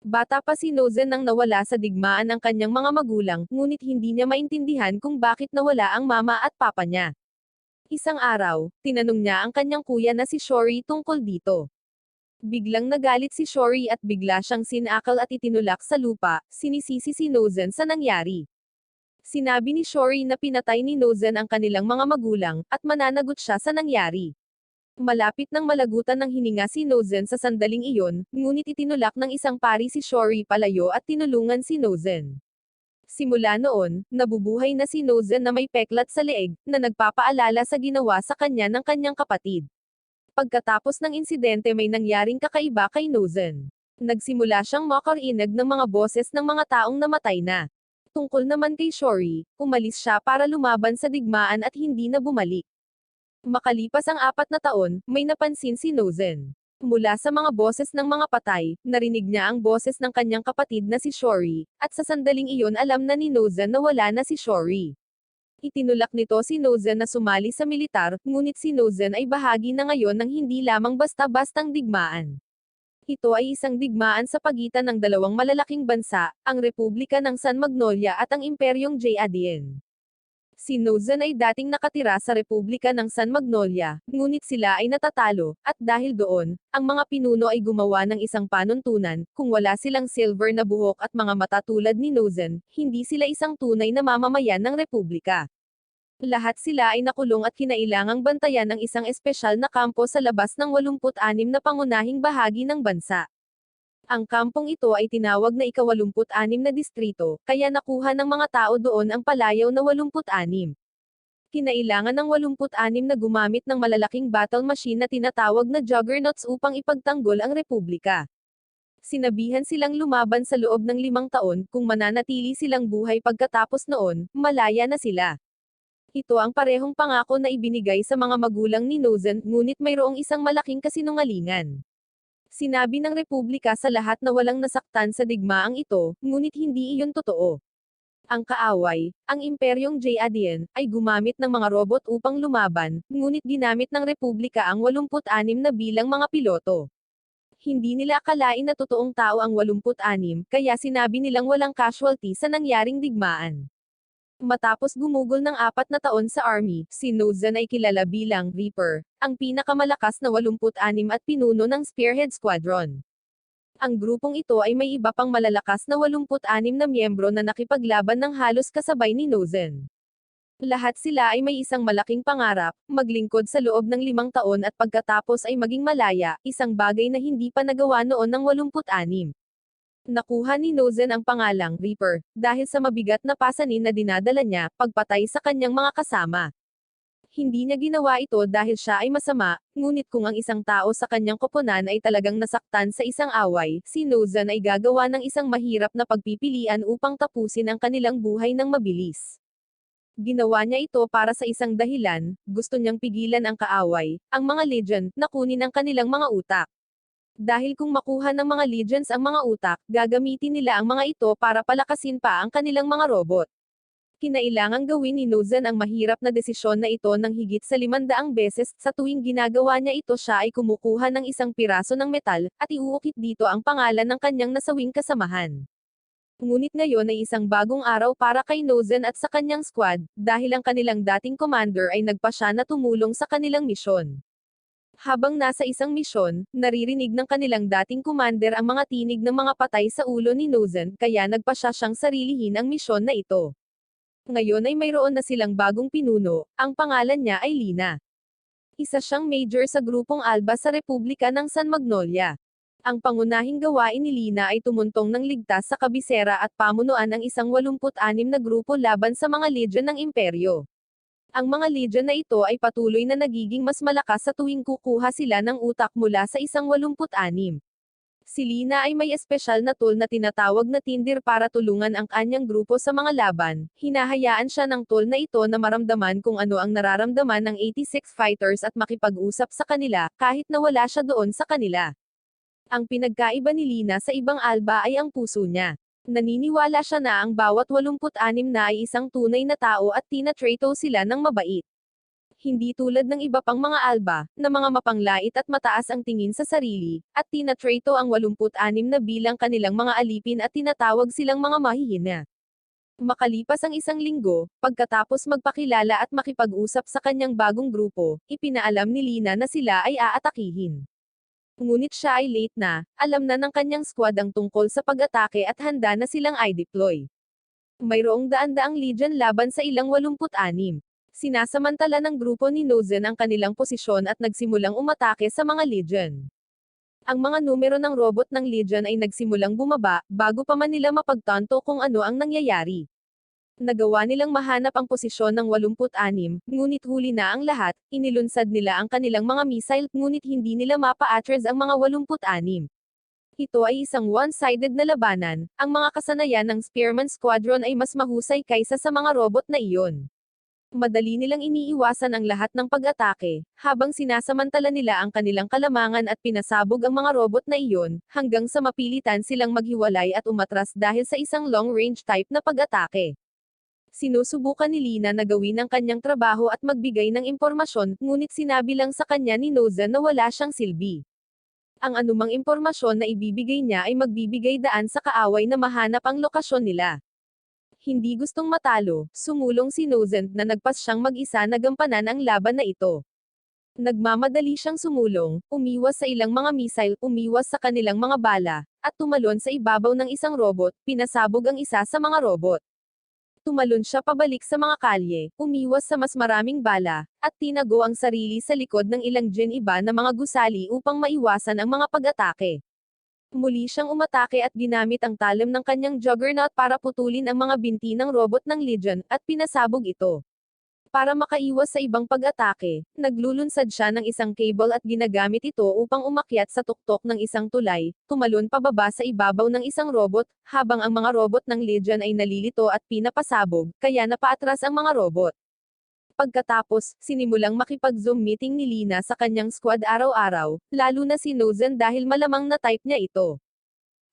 Bata pa si Nozen nang nawala sa digmaan ang kanyang mga magulang, ngunit hindi niya maintindihan kung bakit nawala ang mama at papa niya. Isang araw, tinanong niya ang kanyang kuya na si Shori tungkol dito. Biglang nagalit si Shori at bigla siyang sinakal at itinulak sa lupa, sinisisi si Nozen sa nangyari. Sinabi ni Shori na pinatay ni Nozen ang kanilang mga magulang, at mananagot siya sa nangyari. Malapit nang malagutan ng hininga si Nozen sa sandaling iyon, ngunit itinulak ng isang pari si Shori palayo at tinulungan si Nozen. Simula noon, nabubuhay na si Nozen na may peklat sa leeg, na nagpapaalala sa ginawa sa kanya ng kanyang kapatid. Pagkatapos ng insidente may nangyaring kakaiba kay Nozen. Nagsimula siyang makarinig ng mga boses ng mga taong namatay na. Tungkol naman kay Shori, umalis siya para lumaban sa digmaan at hindi na bumalik. Makalipas ang 4 na taon, may napansin si Nozen. Mula sa mga boses ng mga patay, narinig niya ang boses ng kanyang kapatid na si Shori, at sa sandaling iyon alam na ni Nozen na wala na si Shori. Itinulak nito si Nozen na sumali sa militar, ngunit si Nozen ay bahagi na ngayon ng hindi lamang basta-bastang digmaan. Ito ay isang digmaan sa pagitan ng dalawang malalaking bansa, ang Republika ng San Magnolia at ang Imperyong Jade. Si Nozen ay dating nakatira sa Republika ng San Magnolia, ngunit sila ay natatalo, at dahil doon, ang mga pinuno ay gumawa ng isang panuntunan, kung wala silang silver na buhok at mga mata tulad ni Nozen, hindi sila isang tunay na mamamayan ng Republika. Lahat sila ay nakulong at kinailangang bantayan ng isang espesyal na kampo sa labas ng 86 na pangunahing bahagi ng bansa. Ang kampong ito ay tinawag na ika-86 na distrito, kaya nakuha ng mga tao doon ang palayaw na 86. Kinailangan ng 86 na gumamit ng malalaking battle machine na tinatawag na juggernauts upang ipagtanggol ang republika. Sinabihan silang lumaban sa loob ng 5 taon, kung mananatili silang buhay pagkatapos noon, malaya na sila. Ito ang parehong pangako na ibinigay sa mga magulang ni Nozen, ngunit mayroong isang malaking kasinungalingan. Sinabi ng Republika sa lahat na walang nasaktan sa digmaang ito, ngunit hindi iyon totoo. Ang kaaway, ang Imperyong Jade, ay gumamit ng mga robot upang lumaban, ngunit ginamit ng Republika ang 86 na bilang mga piloto. Hindi nila akalain na totoong tao ang 86, kaya sinabi nilang walang casualty sa nangyaring digmaan. Matapos gumugol ng 4 na taon sa army, si Nozen ay kilala bilang Reaper, ang pinakamalakas na 86 at pinuno ng Spearhead Squadron. Ang grupong ito ay may iba pang malalakas na 86 na miyembro na nakipaglaban ng halos kasabay ni Nozen. Lahat sila ay may isang malaking pangarap, maglingkod sa loob ng 5 taon at pagkatapos ay maging malaya, isang bagay na hindi pa nagawa noon ng 86. Nakuha ni Nozen ang pangalang Reaper, dahil sa mabigat na pasanin na dinadala niya, pagpatay sa kanyang mga kasama. Hindi niya ginawa ito dahil siya ay masama, ngunit kung ang isang tao sa kanyang koponan ay talagang nasaktan sa isang away, si Nozen ay gagawa ng isang mahirap na pagpipilian upang tapusin ang kanilang buhay ng mabilis. Ginawa niya ito para sa isang dahilan, gusto niyang pigilan ang kaaway, ang mga Legion, na kunin ang kanilang mga utak. Dahil kung makuha ng mga Legions ang mga utak, gagamitin nila ang mga ito para palakasin pa ang kanilang mga robot. Kinailangang gawin ni Nozen ang mahirap na desisyon na ito ng higit sa 500 beses, sa tuwing ginagawa niya ito siya ay kumukuha ng isang piraso ng metal, at iuukit dito ang pangalan ng kanyang nasawing kasamahan. Ngunit ngayon ay isang bagong araw para kay Nozen at sa kanyang squad, dahil ang kanilang dating commander ay nagpasya na tumulong sa kanilang misyon. Habang nasa isang misyon, naririnig ng kanilang dating commander ang mga tinig ng mga patay sa ulo ni Nozen, kaya nagpasya siyang sarilihin ang misyon na ito. Ngayon ay mayroon na silang bagong pinuno, ang pangalan niya ay Lina. Isa siyang major sa grupong Alba sa Republika ng San Magnolia. Ang pangunahing gawain ni Lina ay tumuntong ng ligtas sa kabisera at pamunuan ang isang 86 na grupo laban sa mga Legion ng Imperyo. Ang mga Legion na ito ay patuloy na nagiging mas malakas sa tuwing kukuha sila ng utak mula sa isang 86. Si Lina ay may espesyal na tool na tinatawag na Tindir para tulungan ang kanyang grupo sa mga laban. Hinahayaan siya ng tool na ito na maramdaman kung ano ang nararamdaman ng 86 fighters at makipag-usap sa kanila, kahit na wala siya doon sa kanila. Ang pinagkaiba ni Lina sa ibang Alba ay ang puso niya. Naniniwala siya na ang bawat 86 na ay isang tunay na tao at tinatrato sila ng mabait. Hindi tulad ng iba pang mga alba, na mga mapanglait at mataas ang tingin sa sarili, at tinatrato ang 86 na bilang kanilang mga alipin at tinatawag silang mga mahihina. Makalipas ang isang linggo, pagkatapos magpakilala at makipag-usap sa kanyang bagong grupo, ipinaalam ni Lina na sila ay aatakihin. Ngunit siya ay late na, alam na ng kanyang squad ang tungkol sa pag-atake at handa na silang i-deploy. Mayroong daan-daang legion laban sa ilang 86. Sinasamantala ng grupo ni Nozen ang kanilang posisyon at nagsimulang umatake sa mga legion. Ang mga numero ng robot ng legion ay nagsimulang bumaba, bago pa man nila mapagtanto kung ano ang nangyayari. Nagawa nilang mahanap ang posisyon ng 86, ngunit huli na ang lahat, inilunsad nila ang kanilang mga missile, ngunit hindi nila mapa-address ang mga 86. Ito ay isang one-sided na labanan, ang mga kasanayan ng Spearman Squadron ay mas mahusay kaysa sa mga robot na iyon. Madali nilang iniiwasan ang lahat ng pag-atake, habang sinasamantala nila ang kanilang kalamangan at pinasabog ang mga robot na iyon, hanggang sa mapilitan silang maghiwalay at umatras dahil sa isang long-range type na pag-atake. Sinusubukan ni Lina na gawin ang kanyang trabaho at magbigay ng impormasyon, ngunit sinabi lang sa kanya ni Noza na wala siyang silbi. Ang anumang impormasyon na ibibigay niya ay magbibigay daan sa kaaway na mahanap ang lokasyon nila. Hindi gustong matalo, sumulong si Nozent na nagpas siyang mag-isa na gampanan ang laban na ito. Nagmamadali siyang sumulong, umiwas sa ilang mga missile, umiwas sa kanilang mga bala, at tumalon sa ibabaw ng isang robot, pinasabog ang isa sa mga robot. Tumalon siya pabalik sa mga kalye, umiwas sa mas maraming bala, at tinago ang sarili sa likod ng ilang iba na mga gusali upang maiwasan ang mga pag-atake. Muli siyang umatake at ginamit ang talim ng kanyang juggernaut para putulin ang mga binti ng robot ng Legion, at pinasabog ito. Para makaiwas sa ibang pag-atake, naglulunsad siya ng isang cable at ginagamit ito upang umakyat sa tuktok ng isang tulay, tumalon pababa sa ibabaw ng isang robot, habang ang mga robot ng Legion ay nalilito at pinapasabog, kaya napaatras ang mga robot. Pagkatapos, sinimulang makipag-Zoom meeting ni Lina sa kanyang squad araw-araw, lalo na si Nozen dahil malamang na type niya ito.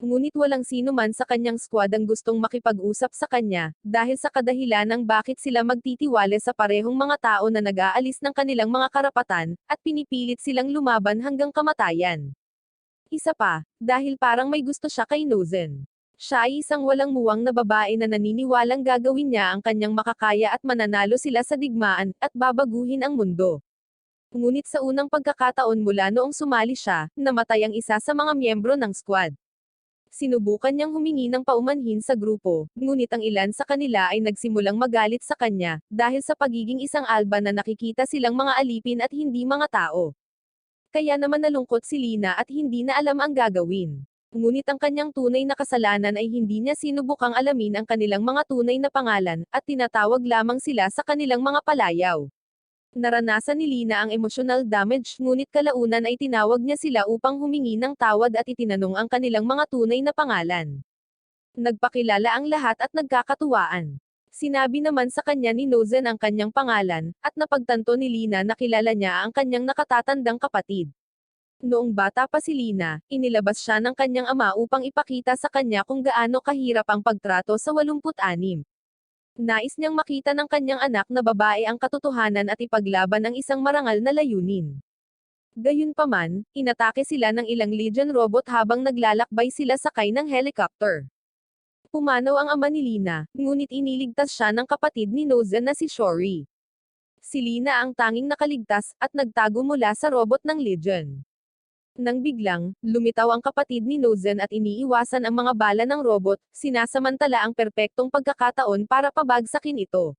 Ngunit walang sino man sa kanyang squad ang gustong makipag-usap sa kanya, dahil sa kadahilanang bakit sila magtitiwala sa parehong mga tao na nag-aalis ng kanilang mga karapatan, at pinipilit silang lumaban hanggang kamatayan. Isa pa, dahil parang may gusto siya kay Nozen. Siya ay isang walang muwang na babae na naniniwalang gagawin niya ang kanyang makakaya at mananalo sila sa digmaan, at babaguhin ang mundo. Ngunit sa unang pagkakataon mula noong sumali siya, namatay ang isa sa mga miyembro ng squad. Sinubukan niyang humingi ng paumanhin sa grupo, ngunit ang ilan sa kanila ay nagsimulang magalit sa kanya, dahil sa pagiging isang alba na nakikita silang mga alipin at hindi mga tao. Kaya naman nalungkot si Lina at hindi na alam ang gagawin. Ngunit ang kanyang tunay na kasalanan ay hindi niya sinubukang alamin ang kanilang mga tunay na pangalan, at tinatawag lamang sila sa kanilang mga palayaw. Naranasan ni Lina ang emotional damage, ngunit kalaunan ay tinawag niya sila upang humingi ng tawad at itinanong ang kanilang mga tunay na pangalan. Nagpakilala ang lahat at nagkakatuwaan. Sinabi naman sa kanya ni Nozen ang kanyang pangalan, at napagtanto ni Lina na kilala niya ang kanyang nakatatandang kapatid. Noong bata pa si Lina, inilabas siya ng kanyang ama upang ipakita sa kanya kung gaano kahirap ang pagtrato sa 86. Nais niyang makita ng kanyang anak na babae ang katotohanan at ipaglaban ang isang marangal na layunin. Gayunpaman, inatake sila ng ilang Legion robot habang naglalakbay sila sakay ng helicopter. Pumanaw ang ama ni Lina, ngunit iniligtas siya ng kapatid ni Nozen na si Shori. Si Lina ang tanging nakaligtas, at nagtago mula sa robot ng Legion. Nang biglang, lumitaw ang kapatid ni Nozen at iniiwasan ang mga bala ng robot, sinasamantala ang perpektong pagkakataon para pabagsakin ito.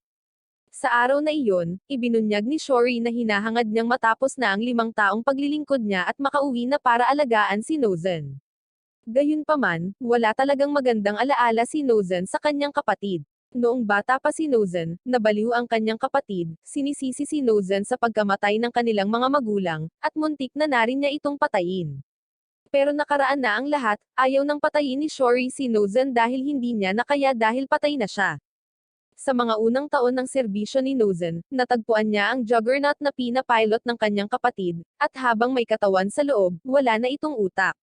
Sa araw na iyon, ibinunyag ni Shori na hinahangad niyang matapos na ang 5 taong paglilingkod niya at makauwi na para alagaan si Nozen. Gayunpaman, wala talagang magandang alaala si Nozen sa kanyang kapatid. Noong bata pa si Nozen, nabaliw ang kanyang kapatid, sinisisi si Nozen sa pagkamatay ng kanilang mga magulang, at muntik na rin niya itong patayin. Pero nakaraan na ang lahat, ayaw nang patayin ni Shori si Nozen dahil hindi niya nakaya dahil patay na siya. Sa mga unang taon ng serbisyo ni Nozen, natagpuan niya ang juggernaut na pinapilot ng kanyang kapatid, at habang may katawan sa loob, wala na itong utak.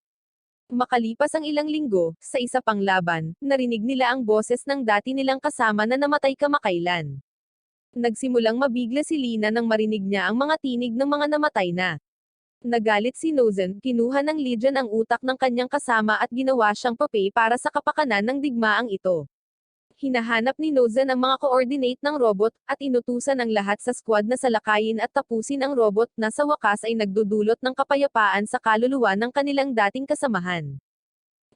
Makalipas ang ilang linggo, sa isa pang laban, narinig nila ang boses ng dati nilang kasama na namatay kamakailan. Nagsimulang mabigla si Lina nang marinig niya ang mga tinig ng mga namatay na. Nagalit si Nozen, kinuha ng Legion ang utak ng kanyang kasama at ginawa siyang papay para sa kapakanan ng digmaang ito. Hinahanap ni Nozen ang mga coordinate ng robot, at inutusan ang lahat sa squad na salakayin at tapusin ang robot na sa wakas ay nagdudulot ng kapayapaan sa kaluluwa ng kanilang dating kasamahan.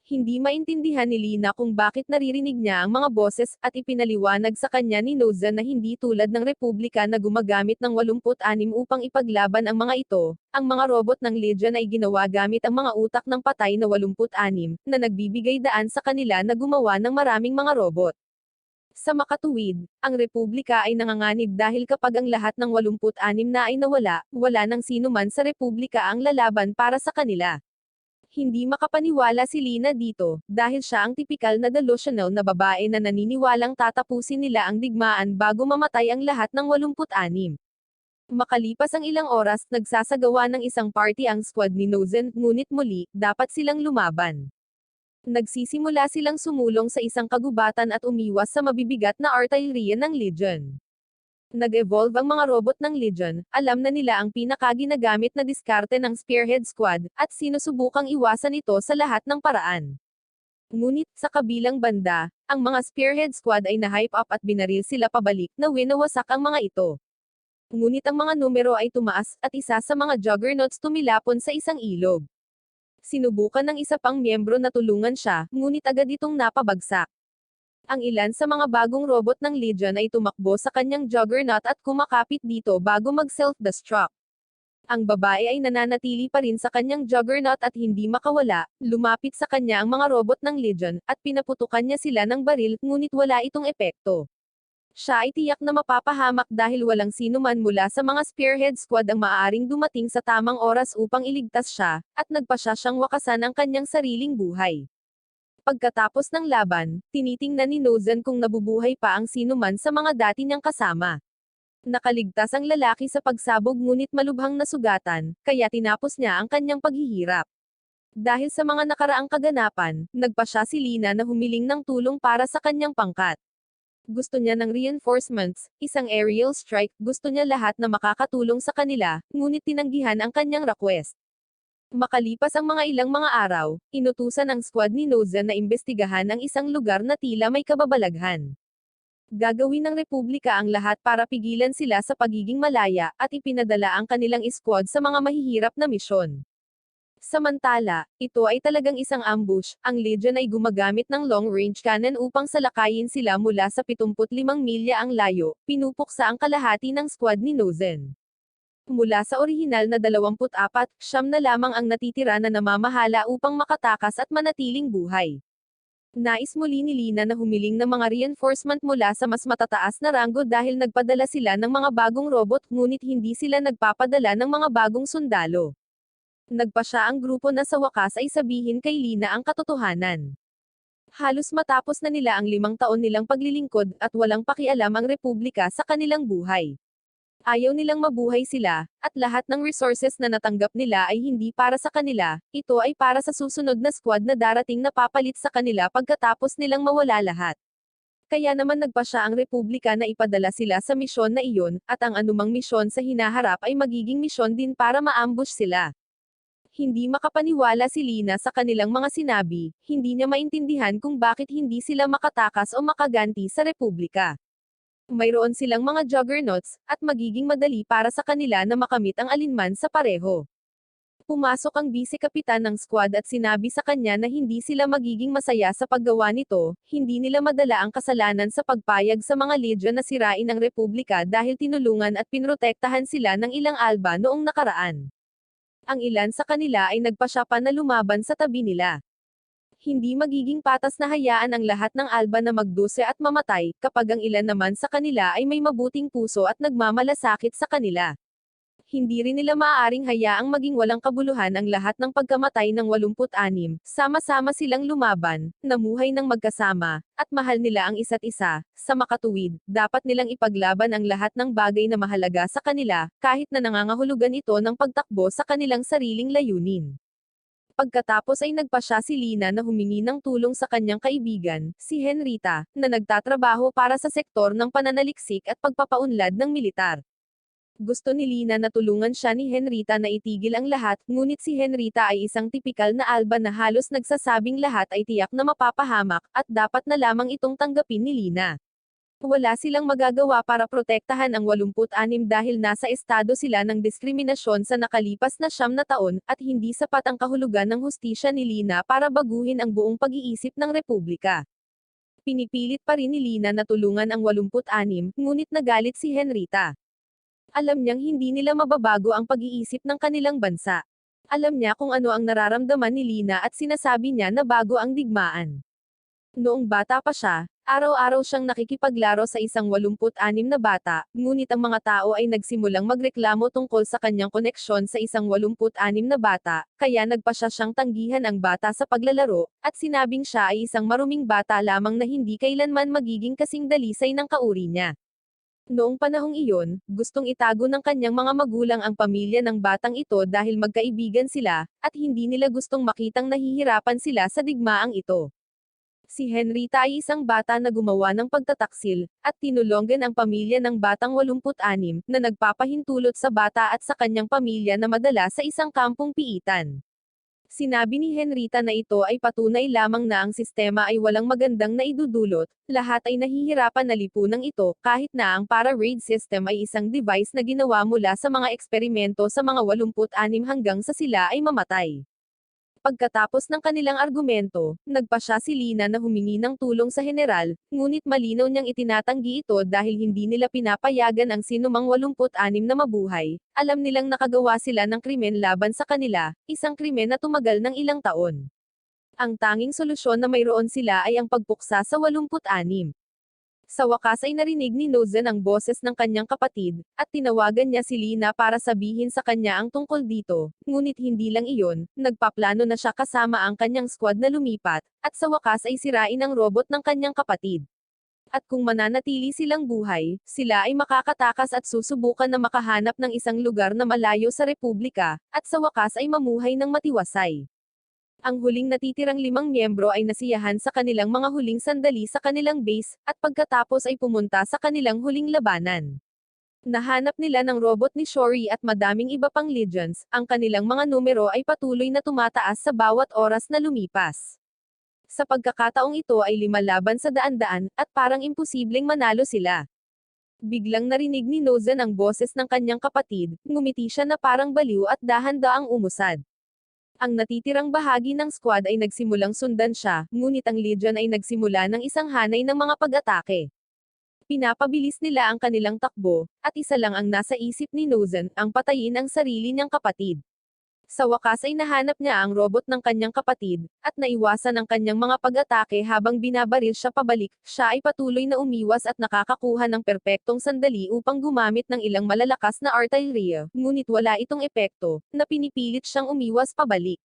Hindi maintindihan ni Lina kung bakit naririnig niya ang mga boses, at ipinaliwanag sa kanya ni Nozen na hindi tulad ng Republika na gumagamit ng 86 upang ipaglaban ang mga ito, ang mga robot ng Legion ay ginawa gamit ang mga utak ng patay na 86, na nagbibigay daan sa kanila na gumawa ng maraming mga robot. Sa makatuwid, ang Republika ay nanganganib dahil kapag ang lahat ng 86 na ay nawala, wala nang sino man sa Republika ang lalaban para sa kanila. Hindi makapaniwala si Lina dito, dahil siya ang tipikal na delusional na babae na naniniwalang tatapusin nila ang digmaan bago mamatay ang lahat ng 86. Makalipas ang ilang oras, nagsasagawa ng isang party ang squad ni Nozen, ngunit muli, dapat silang lumaban. Nagsisimula silang sumulong sa isang kagubatan at umiwas sa mabibigat na artillery ng Legion. Nag-evolve ang mga robot ng Legion, alam na nila ang pinakaginagamit na diskarte ng Spearhead Squad, at sinusubukang iwasan ito sa lahat ng paraan. Ngunit, sa kabilang banda, ang mga Spearhead Squad ay na-hype up at binaril sila pabalik, na winawasak ang mga ito. Ngunit ang mga numero ay tumaas, at isa sa mga Juggernauts tumilapon sa isang ilog. Sinubukan ng isa pang miyembro na tulungan siya, ngunit agad itong napabagsak. Ang ilan sa mga bagong robot ng Legion ay tumakbo sa kanyang Juggernaut at kumakapit dito bago mag-self-destruct. Ang babae ay nananatili pa rin sa kanyang Juggernaut at hindi makawala, lumapit sa kanya ang mga robot ng Legion, at pinaputukan niya sila ng baril, ngunit wala itong epekto. Siya ay tiyak na mapapahamak dahil walang sino man mula sa mga Spearhead Squad ang maaaring dumating sa tamang oras upang iligtas siya, at nagpasya siyang wakasan ang kanyang sariling buhay. Pagkatapos ng laban, tinitingnan ni Nozen kung nabubuhay pa ang sino man sa mga dati niyang kasama. Nakaligtas ang lalaki sa pagsabog ngunit malubhang nasugatan, kaya tinapos niya ang kanyang paghihirap. Dahil sa mga nakaraang kaganapan, nagpasya si Lina na humiling ng tulong para sa kanyang pangkat. Gusto niya ng reinforcements, isang aerial strike, gusto niya lahat na makakatulong sa kanila, ngunit tinanggihan ang kanyang request. Makalipas ang mga ilang mga araw, inutusan ang squad ni Nozen na imbestigahan ang isang lugar na tila may kababalaghan. Gagawin ng Republika ang lahat para pigilan sila sa pagiging malaya, at ipinadala ang kanilang squad sa mga mahihirap na misyon. Samantala, ito ay talagang isang ambush, ang Legion ay gumagamit ng long-range cannon upang salakayin sila mula sa 75 milya ang layo, pinupuksa ang kalahati ng squad ni Nozen. Mula sa orihinal na 24, siyam na lamang ang natitira na namamahala upang makatakas at manatiling buhay. Nais muli ni Lina na humiling ng mga reinforcement mula sa mas matataas na ranggo dahil nagpadala sila ng mga bagong robot, ngunit hindi sila nagpapadala ng mga bagong sundalo. Nagpasya ang grupo na sa wakas ay sabihin kay Lina ang katotohanan. Halos matapos na nila ang 5 taon nilang paglilingkod, at walang pakialam ang Republika sa kanilang buhay. Ayaw nilang mabuhay sila, at lahat ng resources na natanggap nila ay hindi para sa kanila, ito ay para sa susunod na squad na darating na papalit sa kanila pagkatapos nilang mawala lahat. Kaya naman nagpasya ang Republika na ipadala sila sa misyon na iyon, at ang anumang misyon sa hinaharap ay magiging misyon din para ma-ambush sila. Hindi makapaniwala si Lina sa kanilang mga sinabi, hindi niya maintindihan kung bakit hindi sila makatakas o makaganti sa Republika. Mayroon silang mga juggernauts, at magiging madali para sa kanila na makamit ang alinman sa pareho. Pumasok ang vice-kapitan ng squad at sinabi sa kanya na hindi sila magiging masaya sa paggawa nito, hindi nila madala ang kasalanan sa pagpayag sa mga Legion na sirain ang Republika dahil tinulungan at pinrotektahan sila ng ilang alba noong nakaraan. Ang ilan sa kanila ay nagpasya pa na lumaban sa tabi nila. Hindi magiging patas na hayaan ang lahat ng alba na magduse at mamatay, kapag ang ilan naman sa kanila ay may mabuting puso at nagmamalasakit sa kanila. Hindi rin nila maaaring hayaang maging walang kabuluhan ang lahat ng pagkamatay ng 86, sama-sama silang lumaban, namuhay ng magkasama, at mahal nila ang isa't isa. Sa makatuwid, dapat nilang ipaglaban ang lahat ng bagay na mahalaga sa kanila, kahit na nangangahulugan ito ng pagtakbo sa kanilang sariling layunin. Pagkatapos ay nagpa siya si Lina na humingi ng tulong sa kanyang kaibigan, si Henrita, na nagtatrabaho para sa sektor ng pananaliksik at pagpapaunlad ng militar. Gusto ni Lina na tulungan siya ni Henrita na itigil ang lahat, ngunit si Henrita ay isang tipikal na alba na halos nagsasabing lahat ay tiyak na mapapahamak, at dapat na lamang itong tanggapin ni Lina. Wala silang magagawa para protektahan ang 86 dahil nasa estado sila ng diskriminasyon sa nakalipas na 9 na taon, at hindi sapat ang kahulugan ng hustisya ni Lina para baguhin ang buong pag-iisip ng Republika. Pinipilit pa rin ni Lina na tulungan ang 86, ngunit nagalit si Henrita. Alam niyang hindi nila mababago ang pag-iisip ng kanilang bansa. Alam niya kung ano ang nararamdaman ni Lina at sinasabi niya na bago ang digmaan. Noong bata pa siya, araw-araw siyang nakikipaglaro sa isang 86 na bata, ngunit ang mga tao ay nagsimulang magreklamo tungkol sa kanyang koneksyon sa isang 86 na bata, kaya nagpa siya siyang tanggihan ang bata sa paglalaro, at sinabing siya ay isang maruming bata lamang na hindi kailanman magiging kasing dalisay ng kauri niya. Noong panahong iyon, gustong itago ng kanyang mga magulang ang pamilya ng batang ito dahil magkaibigan sila, at hindi nila gustong makitang nahihirapan sila sa digmaang ito. Si Henrita ay isang bata na gumawa ng pagtataksil, at tinulungan ang pamilya ng batang 86, na nagpapahintulot sa bata at sa kanyang pamilya na madala sa isang kampong piitan. Sinabi ni Henrita na ito ay patunay lamang na ang sistema ay walang magandang naidudulot, lahat ay nahihirapan na lipunan ito, kahit na ang para-raid system ay isang device na ginawa mula sa mga eksperimento sa mga 86 hanggang sa sila ay mamatay. Pagkatapos ng kanilang argumento, nagpa siya si Lina na humingi ng tulong sa general, ngunit malinaw niyang itinatanggi ito dahil hindi nila pinapayagan ang sinumang 86 na mabuhay. Alam nilang nakagawa sila ng krimen laban sa kanila, isang krimen na tumagal ng ilang taon. Ang tanging solusyon na mayroon sila ay ang pagpuksa sa 86. Sa wakas ay narinig ni Nozen ang boses ng kanyang kapatid, at tinawagan niya si Lina para sabihin sa kanya ang tungkol dito, ngunit hindi lang iyon, nagpaplano na siya kasama ang kanyang squad na lumipat, at sa wakas ay sirain ang robot ng kanyang kapatid. At kung mananatili silang buhay, sila ay makakatakas at susubukan na makahanap ng isang lugar na malayo sa Republika, at sa wakas ay mamuhay ng matiwasay. Ang huling natitirang 5 miyembro ay nasiyahan sa kanilang mga huling sandali sa kanilang base, at pagkatapos ay pumunta sa kanilang huling labanan. Nahanap nila ng robot ni Shori at madaming iba pang legions, ang kanilang mga numero ay patuloy na tumataas sa bawat oras na lumipas. Sa pagkakataong ito ay 5 laban sa daan-daan, at parang imposibleng manalo sila. Biglang narinig ni Nozen ang boses ng kanyang kapatid, ngumiti siya na parang baliw at dahan-daang umusad. Ang natitirang bahagi ng squad ay nagsimulang sundan siya, ngunit ang Legion ay nagsimula ng isang hanay ng mga pag-atake. Pinapabilis nila ang kanilang takbo, at isa lang ang nasa isip ni Nozen, ang patayin ang sarili niyang kapatid. Sa wakas ay nahanap niya ang robot ng kanyang kapatid, at naiwasan ang kanyang mga pag-atake habang binabaril siya pabalik. Siya ay patuloy na umiwas at nakakakuha ng perpektong sandali upang gumamit ng ilang malalakas na artillery, ngunit wala itong epekto, na pinipilit siyang umiwas pabalik.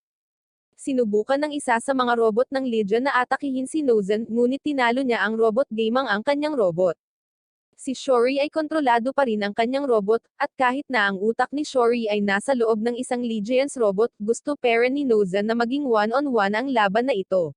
Sinubukan ng isa sa mga robot ng Legion na atakihin si Nozen, ngunit tinalo niya ang robot gamang ang kanyang robot. Si Shori ay kontrolado pa rin ang kanyang robot, at kahit na ang utak ni Shori ay nasa loob ng isang Legion's robot, gusto pera ni Nozen na maging one-on-one ang laban na ito.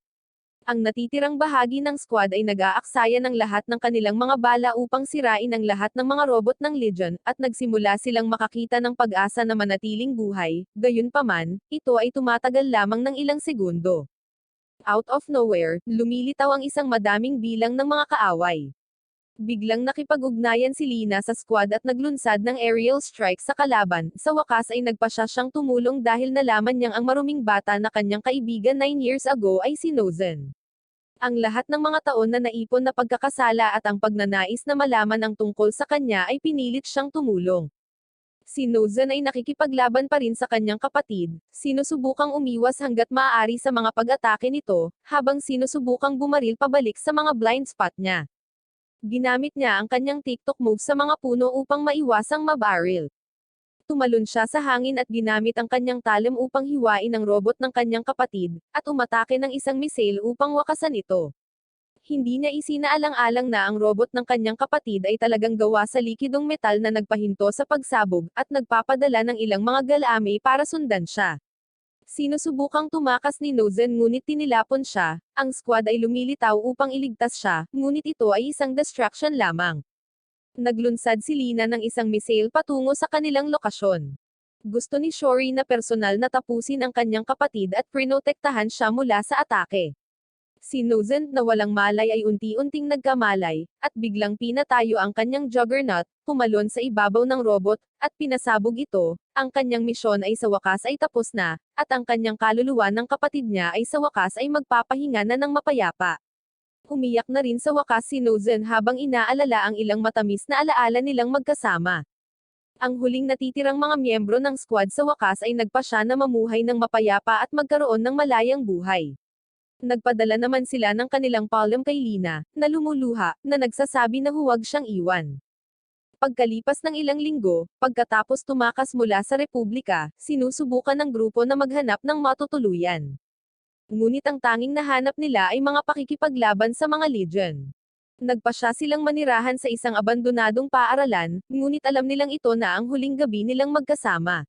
Ang natitirang bahagi ng squad ay nag-aaksaya ng lahat ng kanilang mga bala upang sirain ang lahat ng mga robot ng Legion, at nagsimula silang makakita ng pag-asa na manatiling buhay. Gayunpaman, ito ay tumatagal lamang ng ilang segundo. Out of nowhere, lumilitaw ang isang madaming bilang ng mga kaaway. Biglang nakipag-ugnayan si Lina sa squad at naglunsad ng aerial strike sa kalaban. Sa wakas ay nagpa siya siyang tumulong dahil nalaman niyang ang maruming bata na kanyang kaibigan 9 years ago ay si Nozen. Ang lahat ng mga taon na naipon na pagkakasala at ang pagnanais na malaman ang tungkol sa kanya ay pinilit siyang tumulong. Si Nozen ay nakikipaglaban pa rin sa kanyang kapatid, sinusubukang umiwas hanggat maaari sa mga pag-atake nito, habang sinusubukang bumaril pabalik sa mga blind spot niya. Ginamit niya ang kanyang TikTok move sa mga puno upang maiwasang mabaril. Tumalon siya sa hangin at ginamit ang kanyang talim upang hiwain ang robot ng kanyang kapatid, at umatake ng isang missile upang wakasan ito. Hindi niya isinaalang-alang na ang robot ng kanyang kapatid ay talagang gawa sa likidong metal na nagpahinto sa pagsabog, at nagpapadala ng ilang mga galame para sundan siya. Sinusubukang tumakas ni Nozen ngunit tinilapon siya, ang squad ay lumilitaw upang iligtas siya, ngunit ito ay isang distraction lamang. Naglunsad si Lina ng isang missile patungo sa kanilang lokasyon. Gusto ni Shori na personal na tapusin ang kanyang kapatid at prinotektahan siya mula sa atake. Si Nozen na walang malay ay unti-unting nagkamalay, at biglang pinatayo ang kanyang juggernaut, pumalon sa ibabaw ng robot, at pinasabog ito. Ang kanyang misyon ay sa wakas ay tapos na, at ang kanyang kaluluwa ng kapatid niya ay sa wakas ay magpapahinga na ng mapayapa. Umiyak na rin sa wakas si Nozen habang inaalala ang ilang matamis na alaala nilang magkasama. Ang huling natitirang mga miyembro ng squad sa wakas ay nagpa siya na mamuhay ng mapayapa at magkaroon ng malayang buhay. Nagpadala naman sila ng kanilang palm kay Lina, na lumuluha, na nagsasabi na huwag siyang iwan. Pagkalipas ng ilang linggo, pagkatapos tumakas mula sa Republika, sinusubukan ng grupo na maghanap ng matutuluyan. Ngunit ang tanging nahanap nila ay mga pakikipaglaban sa mga Legion. Nagpasya silang manirahan sa isang abandonadong paaralan, ngunit alam nilang ito na ang huling gabi nilang magkasama.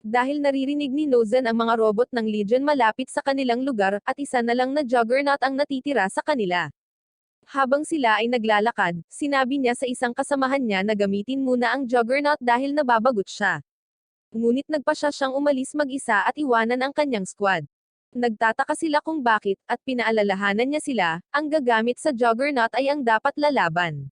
Dahil naririnig ni Nozen ang mga robot ng Legion malapit sa kanilang lugar, at isa na lang na juggernaut ang natitira sa kanila. Habang sila ay naglalakad, sinabi niya sa isang kasamahan niya na gamitin muna ang juggernaut dahil nababagot siya. Ngunit nagpasya siyang umalis mag-isa at iwanan ang kanyang squad. Nagtataka sila kung bakit, at pinaalalahanan niya sila, ang gagamit sa juggernaut ay ang dapat lalaban.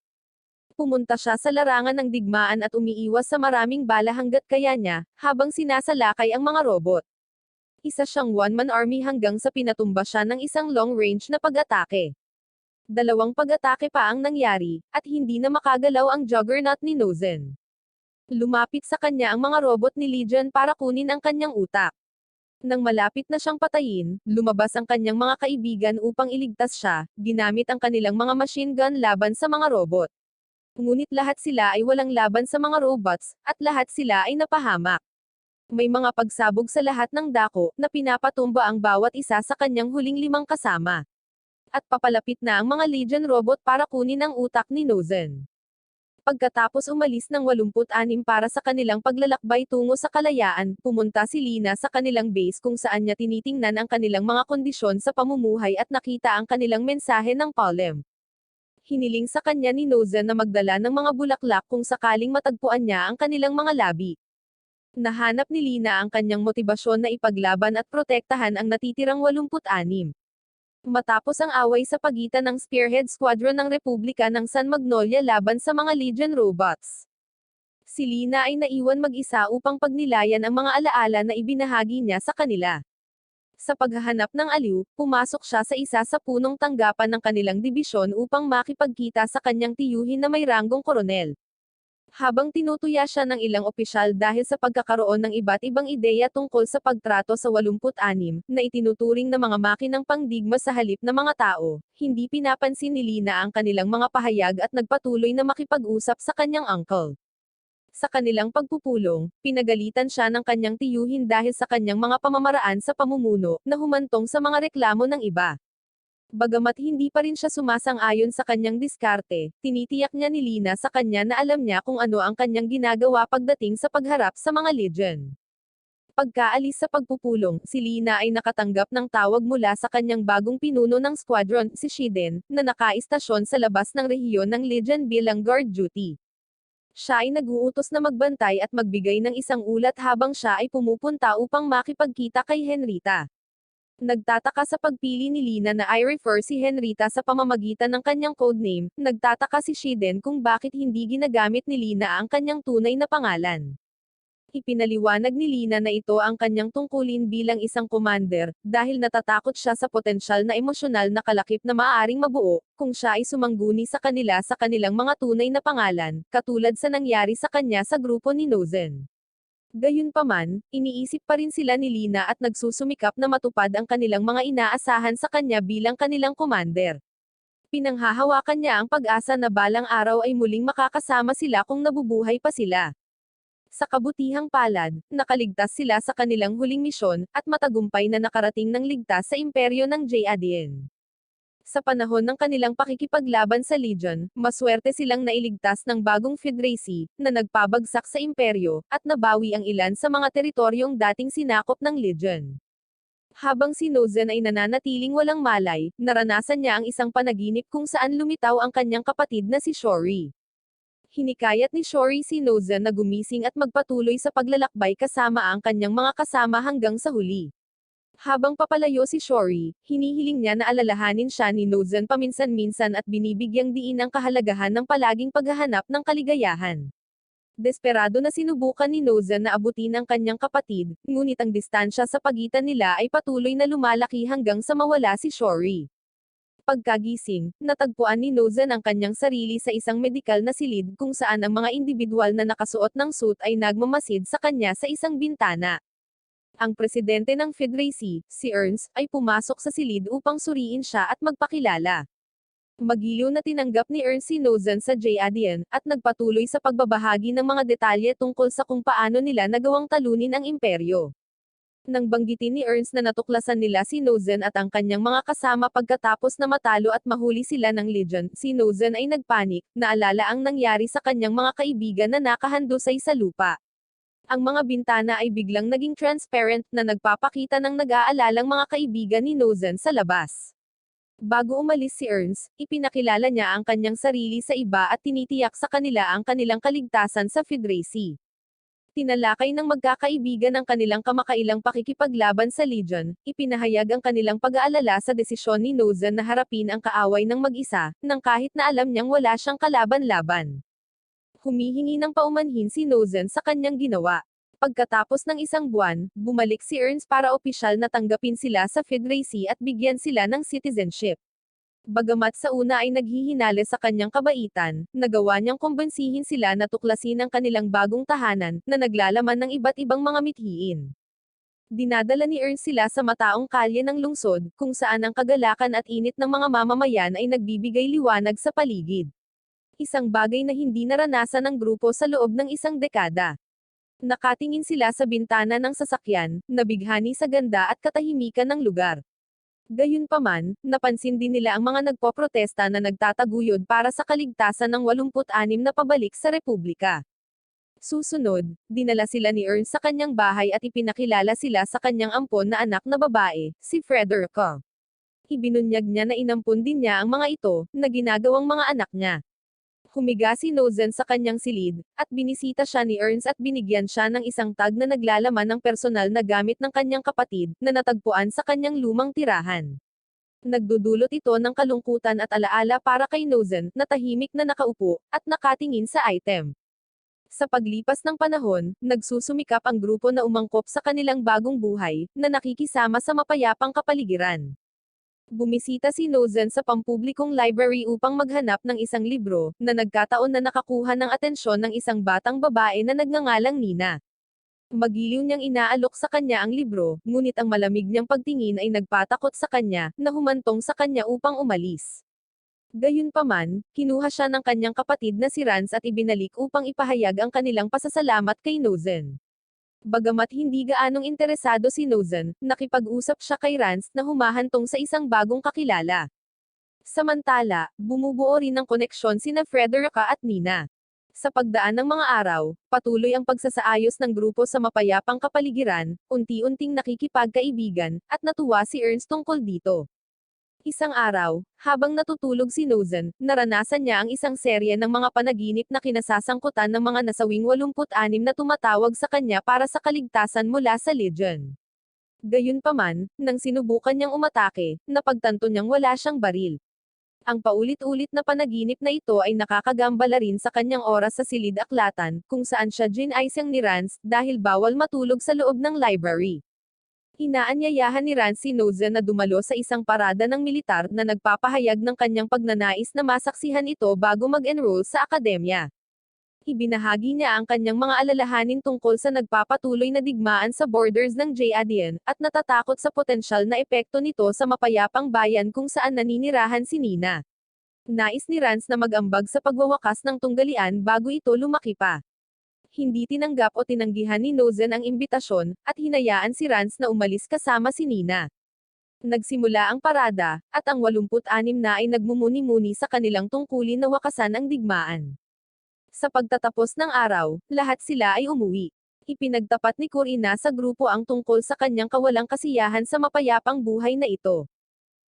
Pumunta siya sa larangan ng digmaan at umiiwas sa maraming bala hanggat kaya niya, habang sinasalakay ang mga robot. Isa siyang one-man army hanggang sa pinatumba siya ng isang long-range na pag-atake. Dalawang pag-atake pa ang nangyari, at hindi na makagalaw ang juggernaut ni Nozen. Lumapit sa kanya ang mga robot ni Legion para kunin ang kanyang utak. Nang malapit na siyang patayin, lumabas ang kanyang mga kaibigan upang iligtas siya, ginamit ang kanilang mga machine gun laban sa mga robot. Ngunit lahat sila ay walang laban sa mga robots, at lahat sila ay napahamak. May mga pagsabog sa lahat ng dako, na pinapatumba ang bawat isa sa kanyang huling 5 kasama. At papalapit na ang mga Legion robot para kunin ang utak ni Nozen. Pagkatapos umalis ng 86 para sa kanilang paglalakbay tungo sa kalayaan, pumunta si Lina sa kanilang base kung saan niya tinitingnan ang kanilang mga kondisyon sa pamumuhay at nakita ang kanilang mensahe ng palm. Hiniling sa kanya ni Nozen na magdala ng mga bulaklak kung sakaling matagpuan niya ang kanilang mga labi. Nahanap ni Lina ang kanyang motibasyon na ipaglaban at protektahan ang natitirang 86. Matapos ang away sa pagitan ng Spearhead Squadron ng Republika ng San Magnolia laban sa mga Legion robots, si Lina ay naiwan mag-isa upang pagnilayan ang mga alaala na ibinahagi niya sa kanila. Sa paghahanap ng aliw, pumasok siya sa isa sa punong tanggapan ng kanilang dibisyon upang makipagkita sa kanyang tiyuhin na may ranggong koronel. Habang tinutuya siya ng ilang opisyal dahil sa pagkakaroon ng iba't ibang ideya tungkol sa pagtrato sa 86, na itinuturing na mga makinang pangdigma sa halip na mga tao, hindi pinapansin ni Lina ang kanilang mga pahayag at nagpatuloy na makipag-usap sa kanyang uncle. Sa kanilang pagpupulong, pinagalitan siya ng kanyang tiyuhin dahil sa kanyang mga pamamaraan sa pamumuno, na humantong sa mga reklamo ng iba. Bagamat hindi pa rin siya sumasang-ayon sa kanyang diskarte, tinitiyak niya ni Lina sa kanya na alam niya kung ano ang kanyang ginagawa pagdating sa pagharap sa mga Legion. Pagkaalis sa pagpupulong, si Lina ay nakatanggap ng tawag mula sa kanyang bagong pinuno ng squadron, si Shiden, na nakaistasyon sa labas ng rehiyon ng Legion bilang guard duty. Siya ay nag-uutos na magbantay at magbigay ng isang ulat habang siya ay pumupunta upang makipagkita kay Henrita. Nagtataka sa pagpili ni Lina na i-refer si Henrita sa pamamagitan ng kanyang codename, nagtataka si Shiden kung bakit hindi ginagamit ni Lina ang kanyang tunay na pangalan. Ipinaliwanag ni Lina na ito ang kanyang tungkulin bilang isang commander, dahil natatakot siya sa potensyal na emosyonal na kalakip na maaaring mabuo, kung siya ay sumangguni sa kanila sa kanilang mga tunay na pangalan, katulad sa nangyari sa kanya sa grupo ni Nozen. Gayunpaman, iniisip pa rin sila ni Lina at nagsusumikap na matupad ang kanilang mga inaasahan sa kanya bilang kanilang commander. Pinanghahawakan niya ang pag-asa na balang araw ay muling makakasama sila kung nabubuhay pa sila. Sa kabutihang palad, nakaligtas sila sa kanilang huling misyon, at matagumpay na nakarating ng ligtas sa imperyo ng Jade. Sa panahon ng kanilang pakikipaglaban sa Legion, maswerte silang nailigtas ng bagong Federacy, na nagpabagsak sa imperyo, at nabawi ang ilan sa mga teritoryong dating sinakop ng Legion. Habang si Nozen ay nananatiling walang malay, naranasan niya ang isang panaginip kung saan lumitaw ang kanyang kapatid na si Shori. Hinikayat ni Shori si Nozen na gumising at magpatuloy sa paglalakbay kasama ang kanyang mga kasama hanggang sa huli. Habang papalayo si Shori, hinihiling niya na alalahanin siya ni Nozen paminsan-minsan at binibigyang diin ang kahalagahan ng palaging paghahanap ng kaligayahan. Desperado na sinubukan ni Nozen na abutin ang kanyang kapatid, ngunit ang distansya sa pagitan nila ay patuloy na lumalaki hanggang sa mawala si Shori. Pagkagising, natagpuan ni Nozen ang kanyang sarili sa isang medikal na silid kung saan ang mga individual na nakasuot ng suit ay nagmamasid sa kanya sa isang bintana. Ang presidente ng Federacy, si Ernst, ay pumasok sa silid upang suriin siya at magpakilala. Magiliw na tinanggap ni Ernst si Nozen sa Jayadian, at nagpatuloy sa pagbabahagi ng mga detalye tungkol sa kung paano nila nagawang talunin ang imperyo. Nang banggitin ni Ernst na natuklasan nila si Nozen at ang kanyang mga kasama pagkatapos na matalo at mahuli sila ng Legion, si Nozen ay nagpanik, naalala ang nangyari sa kanyang mga kaibigan na nakahandusay sa lupa. Ang mga bintana ay biglang naging transparent na nagpapakita ng nag-aalalang mga kaibigan ni Nozen sa labas. Bago umalis si Ernst, ipinakilala niya ang kanyang sarili sa iba at tinitiyak sa kanila ang kanilang kaligtasan sa Federacy. Tinalakay ng magkakaibigan ang kanilang kamakailang pakikipaglaban sa Legion, ipinahayag ang kanilang pag-aalala sa desisyon ni Nozen na harapin ang kaaway ng mag-isa, nang kahit na alam niyang wala siyang kalaban-laban. Humihingi ng paumanhin si Nozen sa kanyang ginawa. Pagkatapos ng isang buwan, bumalik si Ernst para opisyal na tanggapin sila sa Federacy at bigyan sila ng citizenship. Bagamat sa una ay naghihinala sa kanyang kabaitan, nagawa niyang kumbensihin sila na tuklasin ang kanilang bagong tahanan, na naglalaman ng iba't ibang mga mithiin. Dinadala ni Ernst sila sa mataong kalye ng lungsod, kung saan ang kagalakan at init ng mga mamamayan ay nagbibigay liwanag sa paligid. Isang bagay na hindi naranasan ng grupo sa loob ng isang dekada. Nakatingin sila sa bintana ng sasakyan, nabighani sa ganda at katahimikan ng lugar. Gayunpaman, napansin din nila ang mga nagpoprotesta na nagtataguyod para sa kaligtasan ng 86 na pabalik sa Republika. Susunod, dinala sila ni Ernst sa kanyang bahay at ipinakilala sila sa kanyang ampon na anak na babae, si Frederica. Ibinunyag niya na inampun din niya ang mga ito, na ginagawang mga anak niya. Humiga si Nozen sa kanyang silid, at binisita siya ni Ernst at binigyan siya ng isang tag na naglalaman ng personal na gamit ng kanyang kapatid, na natagpuan sa kanyang lumang tirahan. Nagdudulot ito ng kalungkutan at alaala para kay Nozen, na tahimik na nakaupo, at nakatingin sa item. Sa paglipas ng panahon, nagsusumikap ang grupo na umangkop sa kanilang bagong buhay, na nakikisama sa mapayapang kapaligiran. Bumisita si Nozen sa pampublikong library upang maghanap ng isang libro, na nagkataon na nakakuha ng atensyon ng isang batang babae na nagngangalang Nina. Magiliw niyang inaalok sa kanya ang libro, ngunit ang malamig niyang pagtingin ay nagpatakot sa kanya, na humantong sa kanya upang umalis. Gayunpaman, kinuha siya ng kanyang kapatid na si Rance at ibinalik upang ipahayag ang kanilang pasasalamat kay Nozen. Bagamat hindi gaanong interesado si Nozen, nakipag-usap siya kay Rance na humahantong sa isang bagong kakilala. Samantala, bumubuo rin ng koneksyon sina Frederica at Nina. Sa pagdaan ng mga araw, patuloy ang pagsasaayos ng grupo sa mapayapang kapaligiran, unti-unting nakikipagkaibigan, at natuwa si Ernst tungkol dito. Isang araw, habang natutulog si Nozen, naranasan niya ang isang serye ng mga panaginip na kinasasangkutan ng mga nasawing 86 na tumatawag sa kanya para sa kaligtasan mula sa Legion. Gayunpaman, nang sinubukan niyang umatake, napagtanto niyang wala siyang baril. Ang paulit-ulit na panaginip na ito ay nakakagambala rin sa kanyang oras sa silid-aklatan, kung saan siya ginaisang ni Rance, dahil bawal matulog sa loob ng library. Inaanyayahan ni Rance si Nozen na dumalo sa isang parada ng militar na nagpapahayag ng kanyang pagnanais na masaksihan ito bago mag-enroll sa akademya. Ibinahagi niya ang kanyang mga alalahanin tungkol sa nagpapatuloy na digmaan sa borders ng Jayadian, at natatakot sa potensyal na epekto nito sa mapayapang bayan kung saan naninirahan si Nina. Nais ni Rance na mag-ambag sa pagwawakas ng tunggalian bago ito lumaki pa. Hindi tinanggap o tinanggihan ni Nozen ang imbitasyon, at hinayaan si Rance na umalis kasama si Nina. Nagsimula ang parada, at ang 86 na ay nagmumuni-muni sa kanilang tungkulin na wakasan ang digmaan. Sa pagtatapos ng araw, lahat sila ay umuwi. Ipinagtapat ni Corina sa grupo ang tungkol sa kanyang kawalang kasiyahan sa mapayapang buhay na ito.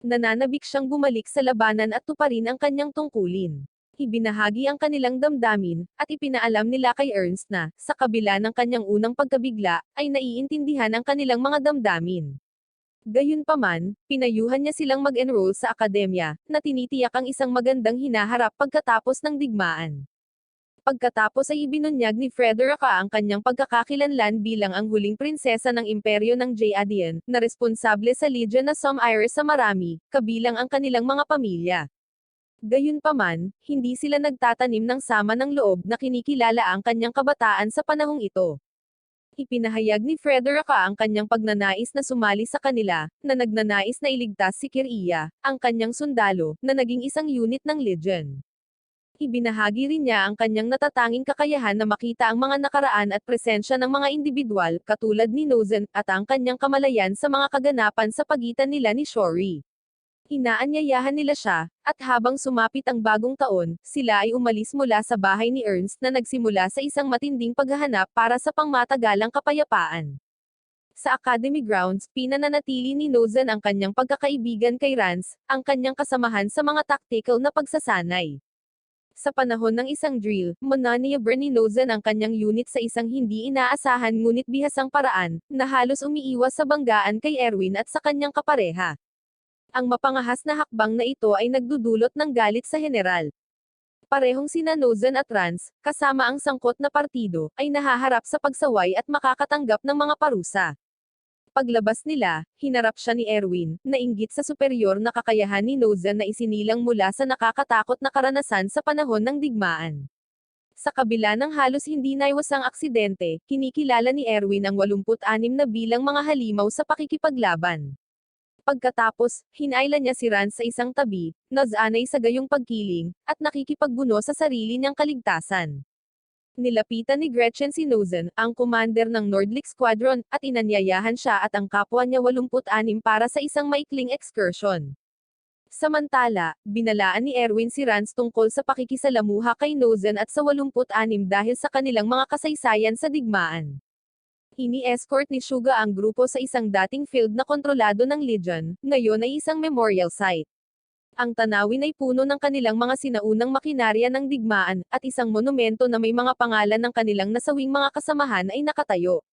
Nananabik siyang bumalik sa labanan at tuparin ang kanyang tungkulin. Ibinahagi ang kanilang damdamin, at ipinaalam nila kay Ernst na, sa kabila ng kanyang unang pagkabigla, ay naiintindihan ang kanilang mga damdamin. Gayunpaman, pinayuhan niya silang mag-enroll sa akademya, na tinitiyak ang isang magandang hinaharap pagkatapos ng digmaan. Pagkatapos ay ibinunyag ni Frederica ang kanyang pagkakakilanlan bilang ang huling prinsesa ng imperyo ng Jade, na responsable sa Legion na Some-Ire sa marami, kabilang ang kanilang mga pamilya. Gayunpaman, hindi sila nagtatanim ng sama ng loob na kinikilala ang kanyang kabataan sa panahong ito. Ipinahayag ni Frederica ang kanyang pagnanais na sumali sa kanila, na nagnanais na iligtas si Kiria, ang kanyang sundalo, na naging isang unit ng Legion. Ibinahagi rin niya ang kanyang natatanging kakayahan na makita ang mga nakaraan at presensya ng mga indibidwal, katulad ni Nozen, at ang kanyang kamalayan sa mga kaganapan sa pagitan nila ni Shori. Inaanyayahan nila siya, at habang sumapit ang bagong taon, sila ay umalis mula sa bahay ni Ernst na nagsimula sa isang matinding paghahanap para sa pangmatagalang kapayapaan. Sa Academy grounds, pinananatili ni Nozen ang kanyang pagkakaibigan kay Rance, ang kanyang kasamahan sa mga tactical na pagsasanay. Sa panahon ng isang drill, mananiyabra ni Nozen ang kanyang unit sa isang hindi inaasahan ngunit bihasang paraan, na halos umiiwas sa banggaan kay Erwin at sa kanyang kapareha. Ang mapangahas na hakbang na ito ay nagdudulot ng galit sa general. Parehong sina Nozen at Rance, kasama ang sangkot na partido, ay nahaharap sa pagsaway at makakatanggap ng mga parusa. Paglabas nila, hinarap siya ni Erwin, na inggit sa superior na kakayahan ni Nozen na isinilang mula sa nakakatakot na karanasan sa panahon ng digmaan. Sa kabila ng halos hindi naiwasang aksidente, kinikilala ni Erwin ang 86 na bilang mga halimaw sa pakikipaglaban. Pagkatapos, hinayla niya si Rance sa isang tabi, nasanay sa gayong pagkiling, at nakikipagbuno sa sarili niyang kaligtasan. Nilapitan ni Gretchen si Nozen, ang commander ng Nordlicht Squadron, at inanyayahan siya at ang kapwa niya 86 para sa isang maikling excursion. Samantala, binalaan ni Erwin si Rance tungkol sa pakikisalamuha kay Nozen at sa 86 dahil sa kanilang mga kasaysayan sa digmaan. Ini-escort ni Suga ang grupo sa isang dating field na kontrolado ng Legion, ngayon ay isang memorial site. Ang tanawin ay puno ng kanilang mga sinaunang makinarya ng digmaan, at isang monumento na may mga pangalan ng kanilang nasawing mga kasamahan ay nakatayo.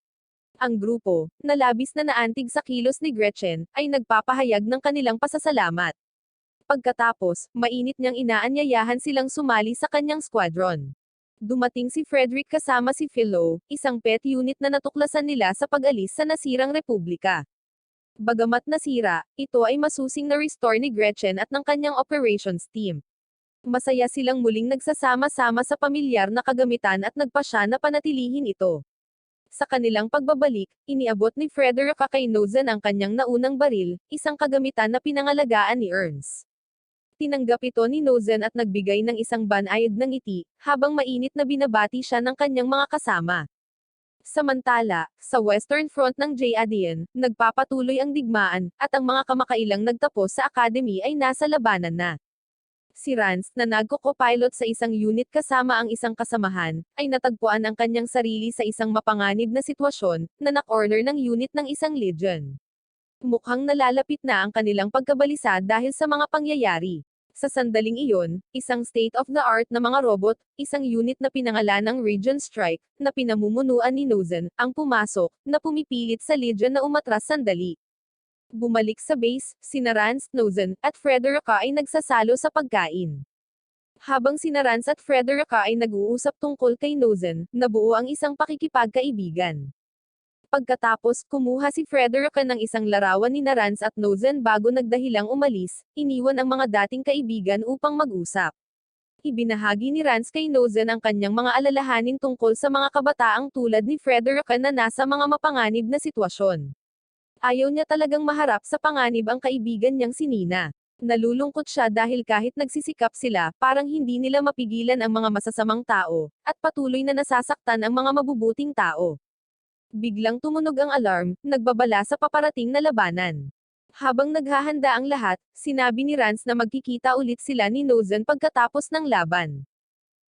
Ang grupo, na labis na naantig sa kilos ni Gretchen, ay nagpapahayag ng kanilang pasasalamat. Pagkatapos, mainit niyang inaanyayahan silang sumali sa kanyang squadron. Dumating si Frederick kasama si Philo, isang pet unit na natuklasan nila sa pag-alis sa nasirang republika. Bagamat nasira, ito ay masusing na-restore ni Gretchen at ng kanyang operations team. Masaya silang muling nagsasama-sama sa pamilyar na kagamitan at nagpasya na panatilihin ito. Sa kanilang pagbabalik, iniabot ni Frederica kay Nozen ang kanyang naunang baril, isang kagamitan na pinangalagaan ni Ernst. Tinanggap ito ni Nozen at nagbigay ng isang banayad ng ngiti, habang mainit na binabati siya ng kanyang mga kasama. Samantala, sa Western Front ng Jade, nagpapatuloy ang digmaan, at ang mga kamakailang nagtapos sa Academy ay nasa labanan na. Si Rance, na nagko-copilot sa isang unit kasama ang isang kasamahan, ay natagpuan ang kanyang sarili sa isang mapanganib na sitwasyon, na na-corner ng unit ng isang Legion. Mukhang nalalapit na ang kanilang pagkabalisa dahil sa mga pangyayari. Sa sandaling iyon, isang state-of-the-art na mga robot, isang unit na pinangalanang Region Strike, na pinamumunuan ni Nozen, ang pumasok, na pumipilit sa Legion na umatras sandali. Bumalik sa base, sina Rance, Nozen, at Frederica ay nagsasalo sa pagkain. Habang sina Rance at Frederica ay nag-uusap tungkol kay Nozen, nabuo ang isang pakikipagkaibigan. Pagkatapos, kumuha si Frederica ng isang larawan ni Rance at Nozen bago nagdahilang umalis, iniwan ang mga dating kaibigan upang mag-usap. Ibinahagi ni Rance kay Nozen ang kanyang mga alalahanin tungkol sa mga kabataang tulad ni Frederica na nasa mga mapanganib na sitwasyon. Ayaw niya talagang maharap sa panganib ang kaibigan niyang si Nina. Nalulungkot siya dahil kahit nagsisikap sila, parang hindi nila mapigilan ang mga masasamang tao, at patuloy na nasasaktan ang mga mabubuting tao. Biglang tumunog ang alarm, nagbabala sa paparating na labanan. Habang naghahanda ang lahat, sinabi ni Rance na magkikita ulit sila ni Nozen pagkatapos ng laban.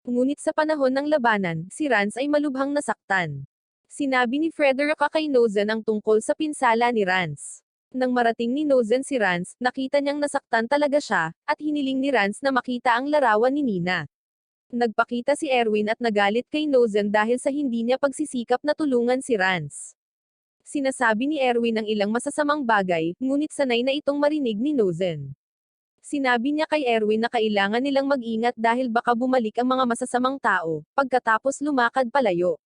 Ngunit sa panahon ng labanan, si Rance ay malubhang nasaktan. Sinabi ni Frederica kay Nozen ang tungkol sa pinsala ni Rance. Nang marating ni Nozen si Rance, nakita niyang nasaktan talaga siya, at hiniling ni Rance na makita ang larawan ni Nina. Nagpakita si Erwin at nagalit kay Nozen dahil sa hindi niya pagsisikap na tulungan si Rance. Sinasabi ni Erwin ang ilang masasamang bagay, ngunit sanay na itong marinig ni Nozen. Sinabi niya kay Erwin na kailangan nilang mag-ingat dahil baka bumalik ang mga masasamang tao, pagkatapos lumakad palayo.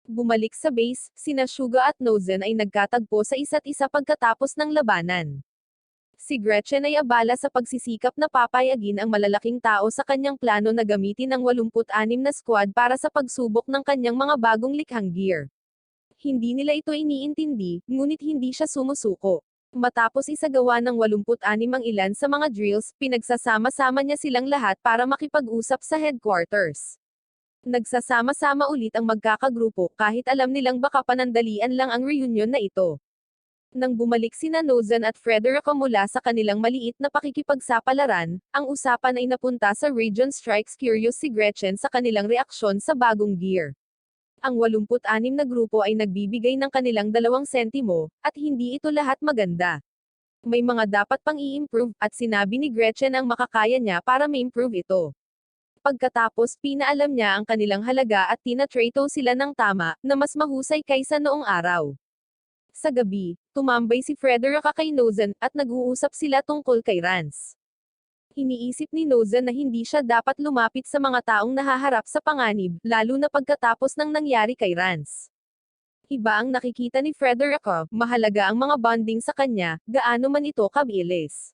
Bumalik sa base, sina Suga at Nozen ay nagkatagpo sa isa't isa pagkatapos ng labanan. Si Gretchen ay abala sa pagsisikap na papayagin ang malalaking tao sa kanyang plano na gamitin ang 86 na squad para sa pagsubok ng kanyang mga bagong likhang gear. Hindi nila ito iniintindi, ngunit hindi siya sumusuko. Matapos isagawa ng 86 ang ilan sa mga drills, pinagsasama-sama niya silang lahat para makipag-usap sa headquarters. Nagsasama-sama ulit ang magkakagrupo, kahit alam nilang baka panandalian lang ang reunion na ito. Nang bumalik sina Nozen at Frederica mula sa kanilang maliit na pakikipagsapalaran, ang usapan ay napunta sa Region Strikes. Curious si Gretchen sa kanilang reaksyon sa bagong gear. Ang 86 na grupo ay nagbibigay ng kanilang 2 sentimo, at hindi ito lahat maganda. May mga dapat pang i-improve, at sinabi ni Gretchen ang makakaya niya para ma-improve ito. Pagkatapos pinaalam niya ang kanilang halaga at tinatrato sila ng tama, na mas mahusay kaysa noong araw. Sa gabi, tumambay si Frederica kay Nozen, at nag-uusap sila tungkol kay Rance. Iniisip ni Nozen na hindi siya dapat lumapit sa mga taong nahaharap sa panganib, lalo na pagkatapos ng nangyari kay Rance. Iba ang nakikita ni Frederica, mahalaga ang mga bonding sa kanya, gaano man ito kabilis.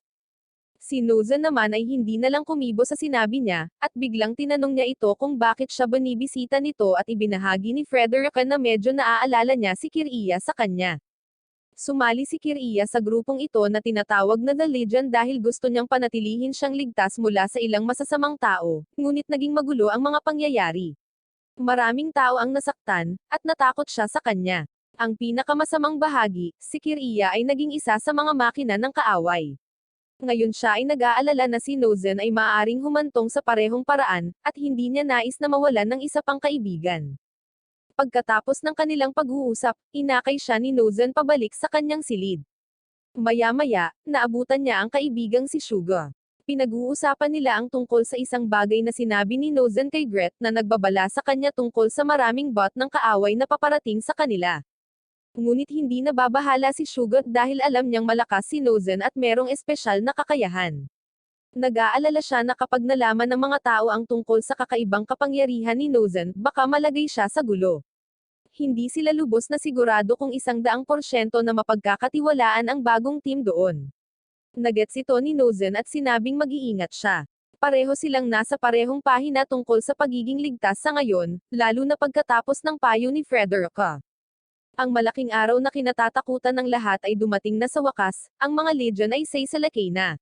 Si Nozen naman ay hindi na lang kumibo sa sinabi niya, at biglang tinanong niya ito kung bakit siya binibisita nito at ibinahagi ni Frederica na medyo naaalala niya si Kiriya sa kanya. Sumali si Kiriya sa grupong ito na tinatawag na The Legion dahil gusto niyang panatilihin siyang ligtas mula sa ilang masasamang tao, ngunit naging magulo ang mga pangyayari. Maraming tao ang nasaktan, at natakot siya sa kanya. Ang pinakamasamang bahagi, si Kiriya ay naging isa sa mga makina ng kaaway. Ngayon siya ay nag-aalala na si Nozen ay maaaring humantong sa parehong paraan, at hindi niya nais na mawalan ng isa pang kaibigan. Pagkatapos ng kanilang pag-uusap, inakay siya ni Nozen pabalik sa kanyang silid. Maya-maya, naabutan niya ang kaibigang si Suga. Pinag-uusapan nila ang tungkol sa isang bagay na sinabi ni Nozen kay Gret na nagbabala sa kanya tungkol sa maraming bot ng kaaway na paparating sa kanila. Ngunit hindi nababahala si Suga dahil alam niyang malakas si Nozen at merong espesyal na kakayahan. Nag-aalala siya na kapag nalaman ng mga tao ang tungkol sa kakaibang kapangyarihan ni Nozen, baka malagay siya sa gulo. Hindi sila lubos na sigurado kung 100% na mapagkakatiwalaan ang bagong team doon. Nagets ito ni Nozen at sinabing mag-iingat siya. Pareho silang nasa parehong pahina tungkol sa pagiging ligtas sa ngayon, lalo na pagkatapos ng payo ni Frederica. Ang malaking araw na kinatatakutan ng lahat ay dumating na sa wakas, ang mga Legion ay say-salakay na.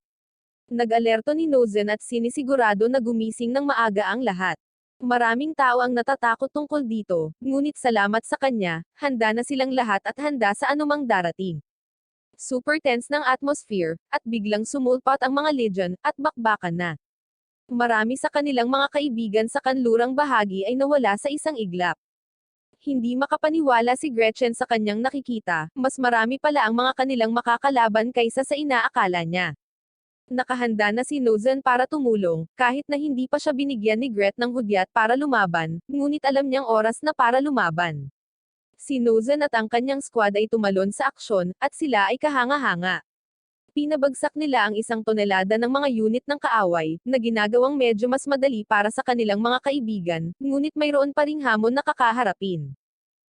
Nag-alerto ni Nozen at sinisigurado na gumising ng maaga ang lahat. Maraming tao ang natatakot tungkol dito, ngunit salamat sa kanya, handa na silang lahat at handa sa anumang darating. Super tense ng atmosphere, at biglang sumulpat ang mga Legion, at bakbakan na. Marami sa kanilang mga kaibigan sa kanlurang bahagi ay nawala sa isang iglap. Hindi makapaniwala si Gretchen sa kanyang nakikita, mas marami pala ang mga kanilang makakalaban kaysa sa inaakala niya. Nakahanda na si Nozen para tumulong, kahit na hindi pa siya binigyan ni Gret ng hudyat para lumaban, ngunit alam niyang oras na para lumaban. Si Nozen at ang kanyang squad ay tumalon sa aksyon, at sila ay kahanga-hanga. Pinabagsak nila ang 1 tonelada ng mga unit ng kaaway, na ginagawang medyo mas madali para sa kanilang mga kaibigan, ngunit mayroon pa ring hamon na kakaharapin.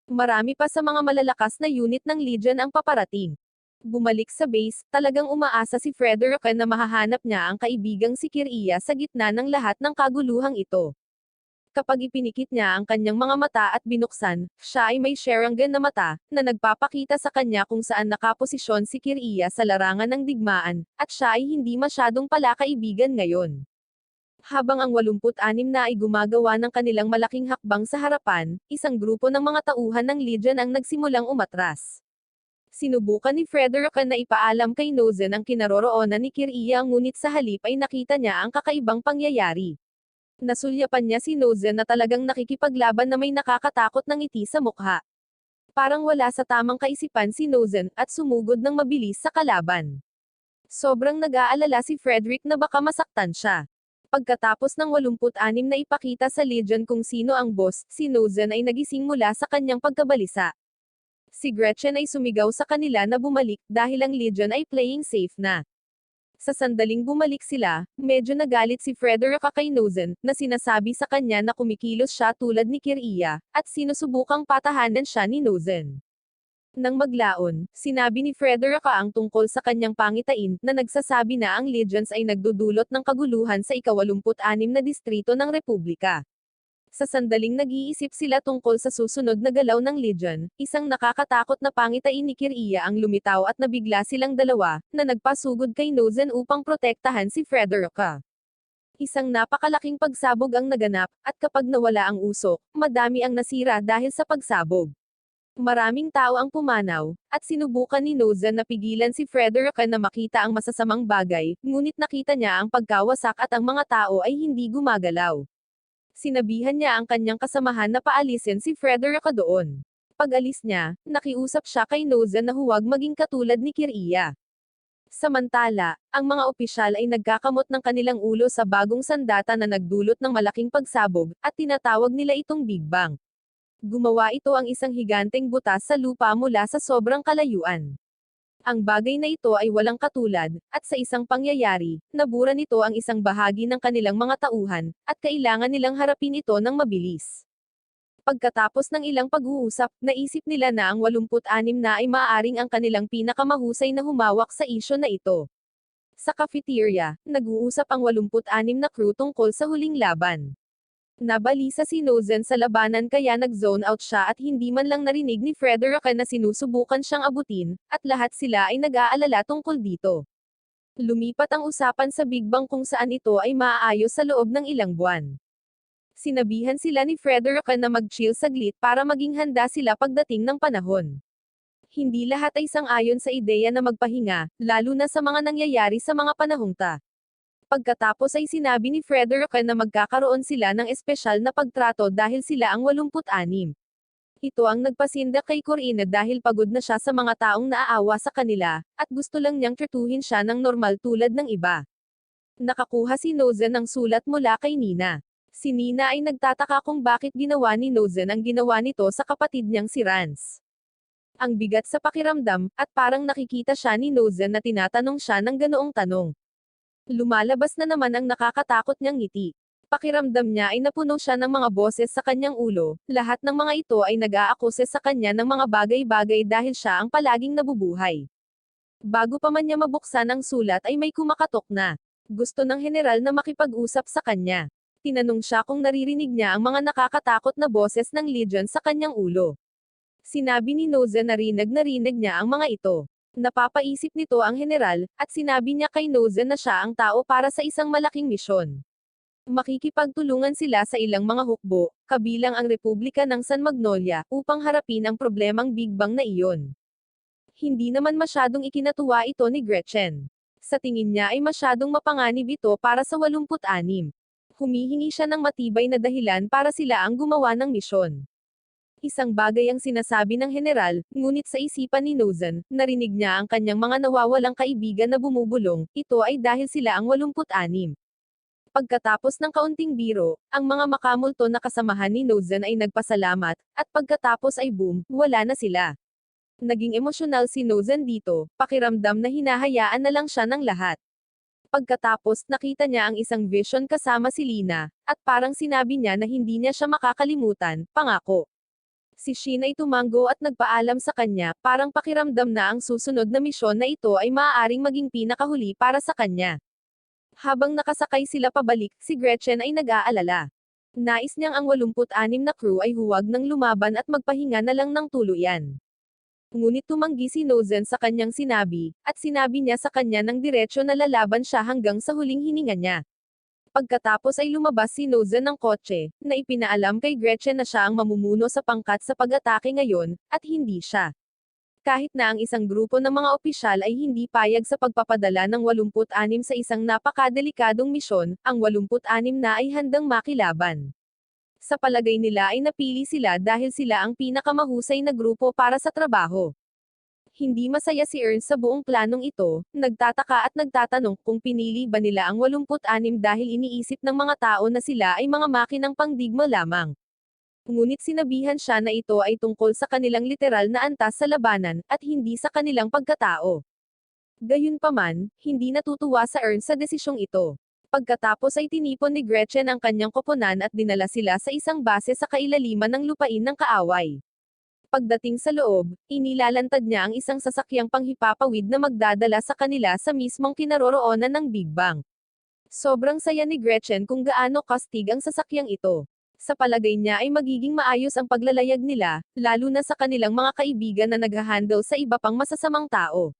Marami pa sa mga malalakas na unit ng Legion ang paparating. Bumalik sa base, talagang umaasa si Frederica na mahahanap niya ang kaibigang si Kiriya sa gitna ng lahat ng kaguluhang ito. Kapag ipinikit niya ang kanyang mga mata at binuksan, siya ay may Sharingan na mata, na nagpapakita sa kanya kung saan nakaposisyon si Kiriya sa larangan ng digmaan, at siya ay hindi masyadong palakaibigan ngayon. Habang ang 86 na ay gumagawa ng kanilang malaking hakbang sa harapan, isang grupo ng mga tauhan ng Legion ang nagsimulang umatras. Sinubukan ni Frederica na ipaalam kay Nozen ang kinaroroonan ni Kiriya ngunit sa halip ay nakita niya ang kakaibang pangyayari. Nasulyapan niya si Nozen na talagang nakikipaglaban na may nakakatakot na ngiti sa mukha. Parang wala sa tamang kaisipan si Nozen, at sumugod ng mabilis sa kalaban. Sobrang nag-aalala si Frederick na baka masaktan siya. Pagkatapos ng 86 na ipakita sa Legion kung sino ang boss, si Nozen ay nagising mula sa kanyang pagkabalisa. Si Gretchen ay sumigaw sa kanila na bumalik, dahil ang Legion ay playing safe na. Sa sandaling bumalik sila, medyo nagalit si Frederick kay Nozen, na sinasabi sa kanya na kumikilos siya tulad ni Kir'ia, at sinusubukang patahanan siya ni Nozen. Nang maglaon, sinabi ni Frederick ang tungkol sa kanyang pangitain, na nagsasabi na ang Legions ay nagdudulot ng kaguluhan sa ika-86 na distrito ng Republika. Sa sandaling nag-iisip sila tungkol sa susunod na galaw ng Legion, isang nakakatakot na pangitain ni Kir'ia ang lumitaw at nabigla silang dalawa, na nagpasugod kay Nozen upang protektahan si Frederick. Isang napakalaking pagsabog ang naganap, at kapag nawala ang usok, madami ang nasira dahil sa pagsabog. Maraming tao ang pumanaw, at sinubukan ni Nozen na pigilan si Frederick na makita ang masasamang bagay, ngunit nakita niya ang pagkawasak at ang mga tao ay hindi gumagalaw. Sinabihan niya ang kanyang kasamahan na paalisin si Frederick doon. Pag-alis niya, nakiusap siya kay Nozen na huwag maging katulad ni Kir'ia. Samantala, ang mga opisyal ay nagkakamot ng kanilang ulo sa bagong sandata na nagdulot ng malaking pagsabog, at tinatawag nila itong Big Bang. Gumawa ito ang isang higanteng butas sa lupa mula sa sobrang kalayuan. Ang bagay na ito ay walang katulad, at sa isang pangyayari, nabura nito ang isang bahagi ng kanilang mga tauhan, at kailangan nilang harapin ito ng mabilis. Pagkatapos ng ilang pag-uusap, naisip nila na ang 86 na ay maaaring ang kanilang pinakamahusay na humawak sa isyu na ito. Sa cafeteria, nag-uusap ang 86 na crew tungkol sa huling laban. Nabalisa si Nozen sa labanan kaya nag-zone out siya at hindi man lang narinig ni Frederick na sinusubukan siyang abutin, at lahat sila ay nag-aalala tungkol dito. Lumipat ang usapan sa Big Bang kung saan ito ay maaayos sa loob ng ilang buwan. Sinabihan sila ni Frederick na mag-chill saglit para maging handa sila pagdating ng panahon. Hindi lahat ay sang-ayon sa ideya na magpahinga, lalo na sa mga nangyayari sa mga panahong ta. Pagkatapos ay sinabi ni Frederick na magkakaroon sila ng espesyal na pagtrato dahil sila ang 86. Ito ang nagpasindak kay Corina dahil pagod na siya sa mga taong naaawa sa kanila, at gusto lang niyang tratuhin siya ng normal tulad ng iba. Nakakuha si Nozen ng sulat mula kay Nina. Si Nina ay nagtataka kung bakit ginawa ni Nozen ang ginawa nito sa kapatid niyang si Rance. Ang bigat sa pakiramdam, at parang nakikita siya ni Nozen na tinatanong siya ng ganoong tanong. Lumalabas na naman ang nakakatakot niyang ngiti. Pakiramdam niya ay napuno siya ng mga boses sa kanyang ulo, lahat ng mga ito ay nag-aakuse sa kanya ng mga bagay-bagay dahil siya ang palaging nabubuhay. Bago pa man niya mabuksan ang sulat ay may kumakatok na. Gusto ng general na makipag-usap sa kanya. Tinanong siya kung naririnig niya ang mga nakakatakot na boses ng Legion sa kanyang ulo. Sinabi ni Nozen na narinig niya ang mga ito. Napapaisip nito ang general, at sinabi niya kay Nozen na siya ang tao para sa isang malaking misyon. Makikipagtulungan sila sa ilang mga hukbo, kabilang ang Republika ng San Magnolia, upang harapin ang problemang Big Bang na iyon. Hindi naman masyadong ikinatuwa ito ni Gretchen. Sa tingin niya ay masyadong mapanganib ito para sa 86. Humihingi siya ng matibay na dahilan para sila ang gumawa ng misyon. Isang bagay ang sinasabi ng general, ngunit sa isipan ni Nozen, narinig niya ang kanyang mga nawawalang kaibigan na bumubulong, ito ay dahil sila ang 86. Pagkatapos ng kaunting biro, ang mga makamulto na kasamahan ni Nozen ay nagpasalamat, at pagkatapos ay boom, wala na sila. Naging emosyonal si Nozen dito, pakiramdam na hinahayaan na lang siya ng lahat. Pagkatapos, nakita niya ang isang vision kasama si Lina, at parang sinabi niya na hindi niya siya makakalimutan, pangako. Si Shin ay tumango at nagpaalam sa kanya, parang pakiramdam na ang susunod na misyon na ito ay maaaring maging pinakahuli para sa kanya. Habang nakasakay sila pabalik, si Gretchen ay nag-aalala. Nais niyang ang 86 na crew ay huwag nang lumaban at magpahinga na lang ng tuluyan. Ngunit tumanggi si Nozen sa kanyang sinabi, at sinabi niya sa kanya ng diretsyo na lalaban siya hanggang sa huling hininga niya. Pagkatapos ay lumabas si Nozen ng kotse, na ipinaalam kay Gretchen na siya ang mamumuno sa pangkat sa pag-atake ngayon, at hindi siya. Kahit na ang isang grupo ng mga opisyal ay hindi payag sa pagpapadala ng 86 sa isang napakadelikadong misyon, ang 86 na ay handang makilaban. Sa palagay nila ay napili sila dahil sila ang pinakamahusay na grupo para sa trabaho. Hindi masaya si Ernst sa buong planong ito, nagtataka at nagtatanong kung pinili ba nila ang 86 dahil iniisip ng mga tao na sila ay mga makinang pangdigma lamang. Ngunit sinabihan siya na ito ay tungkol sa kanilang literal na antas sa labanan, at hindi sa kanilang pagkatao. Gayunpaman, hindi natutuwa sa Ernst sa desisyong ito. Pagkatapos ay tinipon ni Gretchen ang kanyang koponan at dinala sila sa isang base sa kailaliman ng lupain ng kaaway. Pagdating sa loob, inilalantad niya ang isang sasakyang panghipapawid na magdadala sa kanila sa mismong kinaroroonan ng Big Bang. Sobrang saya ni Gretchen kung gaano kastig ang sasakyang ito. Sa palagay niya ay magiging maayos ang paglalayag nila, lalo na sa kanilang mga kaibigan na naghahandle sa iba pang masasamang tao.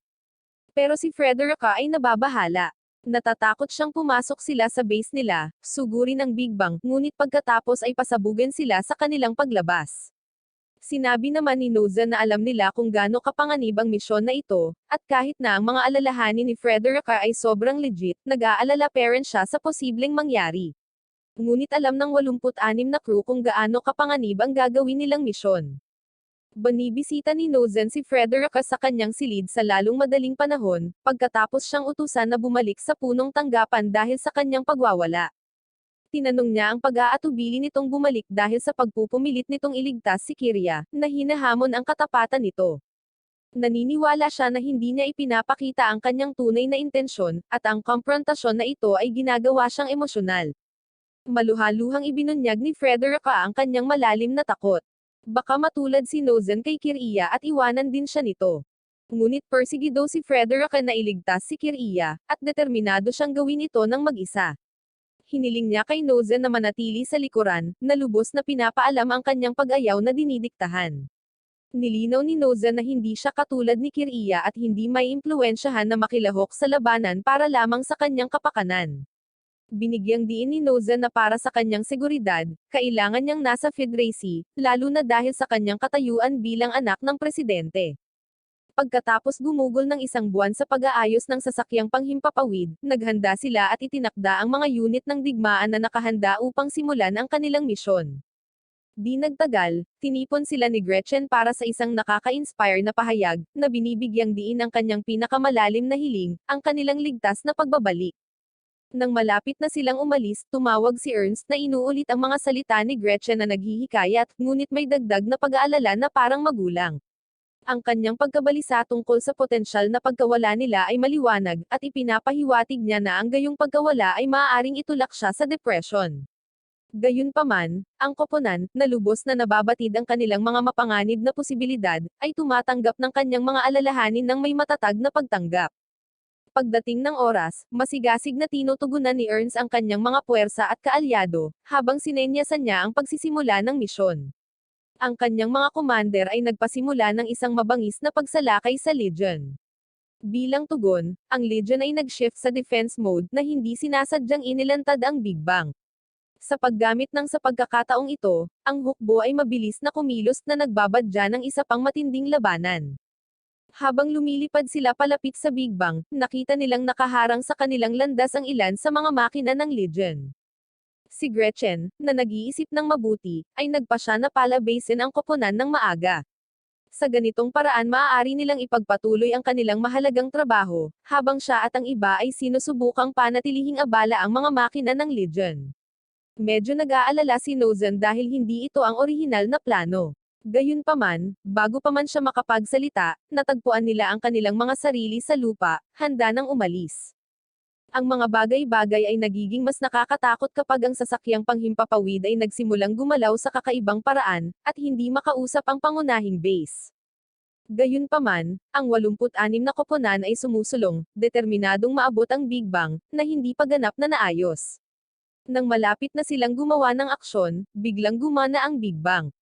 Pero si Frederica ay nababahala. Natatakot siyang pumasok sila sa base nila, sugurin ang Big Bang, ngunit pagkatapos ay pasabugan sila sa kanilang paglabas. Sinabi naman ni Noza na alam nila kung gaano kapanganib ang misyon na ito, at kahit na ang mga alalahanin ni Frederica ay sobrang legit, nag-aalala pa rin siya sa posibleng mangyari. Ngunit alam ng 86 na crew kung gaano kapanganib ang gagawin nilang misyon. Banibisita ni Nozen si Frederica sa kanyang silid sa lalong madaling panahon, pagkatapos siyang utusan na bumalik sa punong tanggapan dahil sa kanyang pagwawala. Tinanong niya ang pag-aatubili nitong bumalik dahil sa pagpupumilit nitong iligtas si Kiria, na hinahamon ang katapatan nito. Naniniwala siya na hindi niya ipinapakita ang kanyang tunay na intensyon, at ang komprontasyon na ito ay ginagawa siyang emosyonal. Maluhaluhang ibinunyag ni Frederica ang kanyang malalim na takot. Baka matulad si Nozen kay Kiria at iwanan din siya nito. Ngunit persigido si Frederica na iligtas si Kiria, at determinado siyang gawin ito ng mag-isa. Hiniling niya kay Nozen na manatili sa likuran, na lubos na pinapaalam ang kanyang pag-ayaw na dinidiktahan. Nilinaw ni Nozen na hindi siya katulad ni Kiria at hindi may impluwensyahan na makilahok sa labanan para lamang sa kanyang kapakanan. Binigyang diin ni Nozen na para sa kanyang seguridad, kailangan niyang nasa Federacy, lalo na dahil sa kanyang katayuan bilang anak ng presidente. Pagkatapos gumugol ng isang buwan sa pag-aayos ng sasakyang panghimpapawid, naghanda sila at itinakda ang mga unit ng digmaan na nakahanda upang simulan ang kanilang misyon. Di nagtagal, tinipon sila ni Gretchen para sa isang nakaka-inspire na pahayag, na binibigyang diin ang kanyang pinakamalalim na hiling, ang kanilang ligtas na pagbabalik. Nang malapit na silang umalis, tumawag si Ernst na inuulit ang mga salita ni Gretchen na naghihikayat, ngunit may dagdag na pag-aalala na parang magulang. Ang kanyang pagkabalisa tungkol sa potensyal na pagkawala nila ay maliwanag, at ipinapahiwatig niya na ang gayong pagkawala ay maaaring itulak siya sa depression. Gayunpaman, ang koponan, na lubos na nababatid ang kanilang mga mapanganib na posibilidad, ay tumatanggap ng kanyang mga alalahanin ng may matatag na pagtanggap. Pagdating ng oras, masigasig na tinutugunan ni Ernst ang kanyang mga puwersa at kaalyado, habang sinenyasan niya ang pagsisimula ng misyon. Ang kanyang mga commander ay nagpasimula ng isang mabangis na pagsalakay sa Legion. Bilang tugon, ang Legion ay nag-shift sa defense mode na hindi sinasadyang inilantad ang Big Bang. Sa paggamit ng sa pagkakataong ito, ang hukbo ay mabilis na kumilos na nagbabadya ng isa pang matinding labanan. Habang lumilipad sila palapit sa Big Bang, nakita nilang nakaharang sa kanilang landas ang ilan sa mga makina ng Legion. Si Gretchen, na nag-iisip ng mabuti, ay nagpasya na palabasin ang koponan ng maaga. Sa ganitong paraan maaari nilang ipagpatuloy ang kanilang mahalagang trabaho, habang siya at ang iba ay sinusubukang panatilihing abala ang mga makina ng Legion. Medyo nag-aalala si Nozen dahil hindi ito ang orihinal na plano. Gayunpaman, bago pa man siya makapagsalita, natagpuan nila ang kanilang mga sarili sa lupa, handa nang umalis. Ang mga bagay-bagay ay nagiging mas nakakatakot kapag ang sasakyang panghimpapawid ay nagsimulang gumalaw sa kakaibang paraan, at hindi makausap ang pangunahing base. Gayunpaman, ang 86 na koponan ay sumusulong, determinadong maabot ang Big Bang, na hindi pa ganap na naayos. Nang malapit na silang gumawa ng aksyon, biglang gumana ang Big Bang.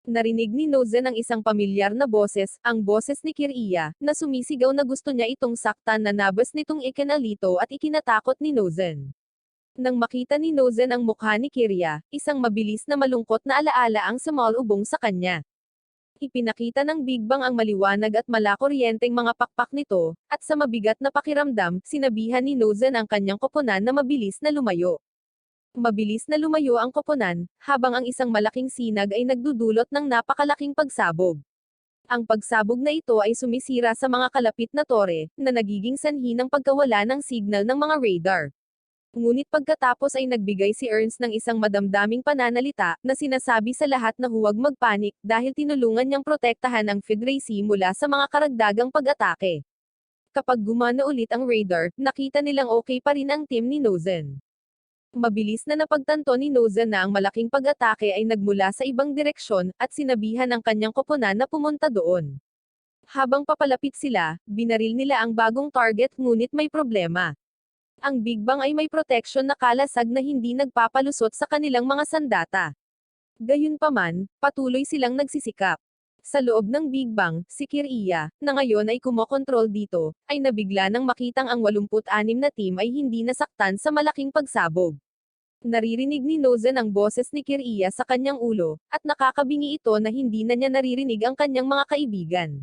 Narinig ni Nozen ang isang pamilyar na boses, ang boses ni Kiria, na sumisigaw na gusto niya itong saktan na nabas nitong ikinalito at ikinatakot ni Nozen. Nang makita ni Nozen ang mukha ni Kiria, isang mabilis na malungkot na alaala ang sumalubong sa kanya. Ipinakita ng Big Bang ang maliwanag at malakuryenteng mga pakpak nito, at sa mabigat na pakiramdam, sinabihan ni Nozen ang kanyang koponan na mabilis na lumayo. Mabilis na lumayo ang koponan, habang ang isang malaking sinag ay nagdudulot ng napakalaking pagsabog. Ang pagsabog na ito ay sumisira sa mga kalapit na tore, na nagiging sanhi ng pagkawala ng signal ng mga radar. Ngunit pagkatapos ay nagbigay si Ernst ng isang madamdaming pananalita, na sinasabi sa lahat na huwag magpanik, dahil tinulungan niyang protektahan ang Federacy mula sa mga karagdagang pag-atake. Kapag gumana ulit ang radar, nakita nilang okay pa rin ang team ni Nozen. Mabilis na napagtanto ni Nozen na ang malaking pag-atake ay nagmula sa ibang direksyon, at sinabihan ang kanyang koponan na pumunta doon. Habang papalapit sila, binaril nila ang bagong target ngunit may problema. Ang Big Bang ay may proteksyon na kalasag na hindi nagpapalusot sa kanilang mga sandata. Gayunpaman, patuloy silang nagsisikap. Sa loob ng Big Bang, si Kiriya, na ngayon ay kumokontrol dito, ay nabigla nang makitang ang 86 na team ay hindi nasaktan sa malaking pagsabog. Naririnig ni Nozen ang boses ni Kiriya sa kanyang ulo, at nakakabingi ito na hindi na niya naririnig ang kanyang mga kaibigan.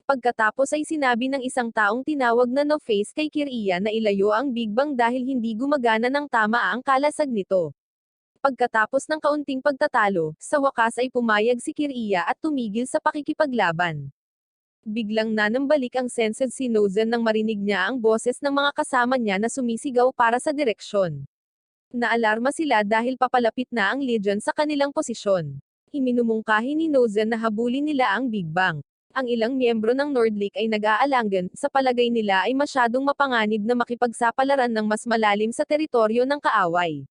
Pagkatapos ay sinabi ng isang taong tinawag na No-Face kay Kiriya na ilayo ang Big Bang dahil hindi gumagana ng tama ang kalasag nito. Pagkatapos ng kaunting pagtatalo, sa wakas ay pumayag si Kiriya at tumigil sa pakikipaglaban. Biglang nanambalik ang senses si Nozen nang marinig niya ang boses ng mga kasama niya na sumisigaw para sa direksyon. Naalarma sila dahil papalapit na ang Legion sa kanilang posisyon. Iminumungkahi ni Nozen na habulin nila ang Big Bang. Ang ilang miyembro ng Nordlicht ay nag-aalangan, sa palagay nila ay masyadong mapanganib na makipagsapalaran ng mas malalim sa teritoryo ng kaaway.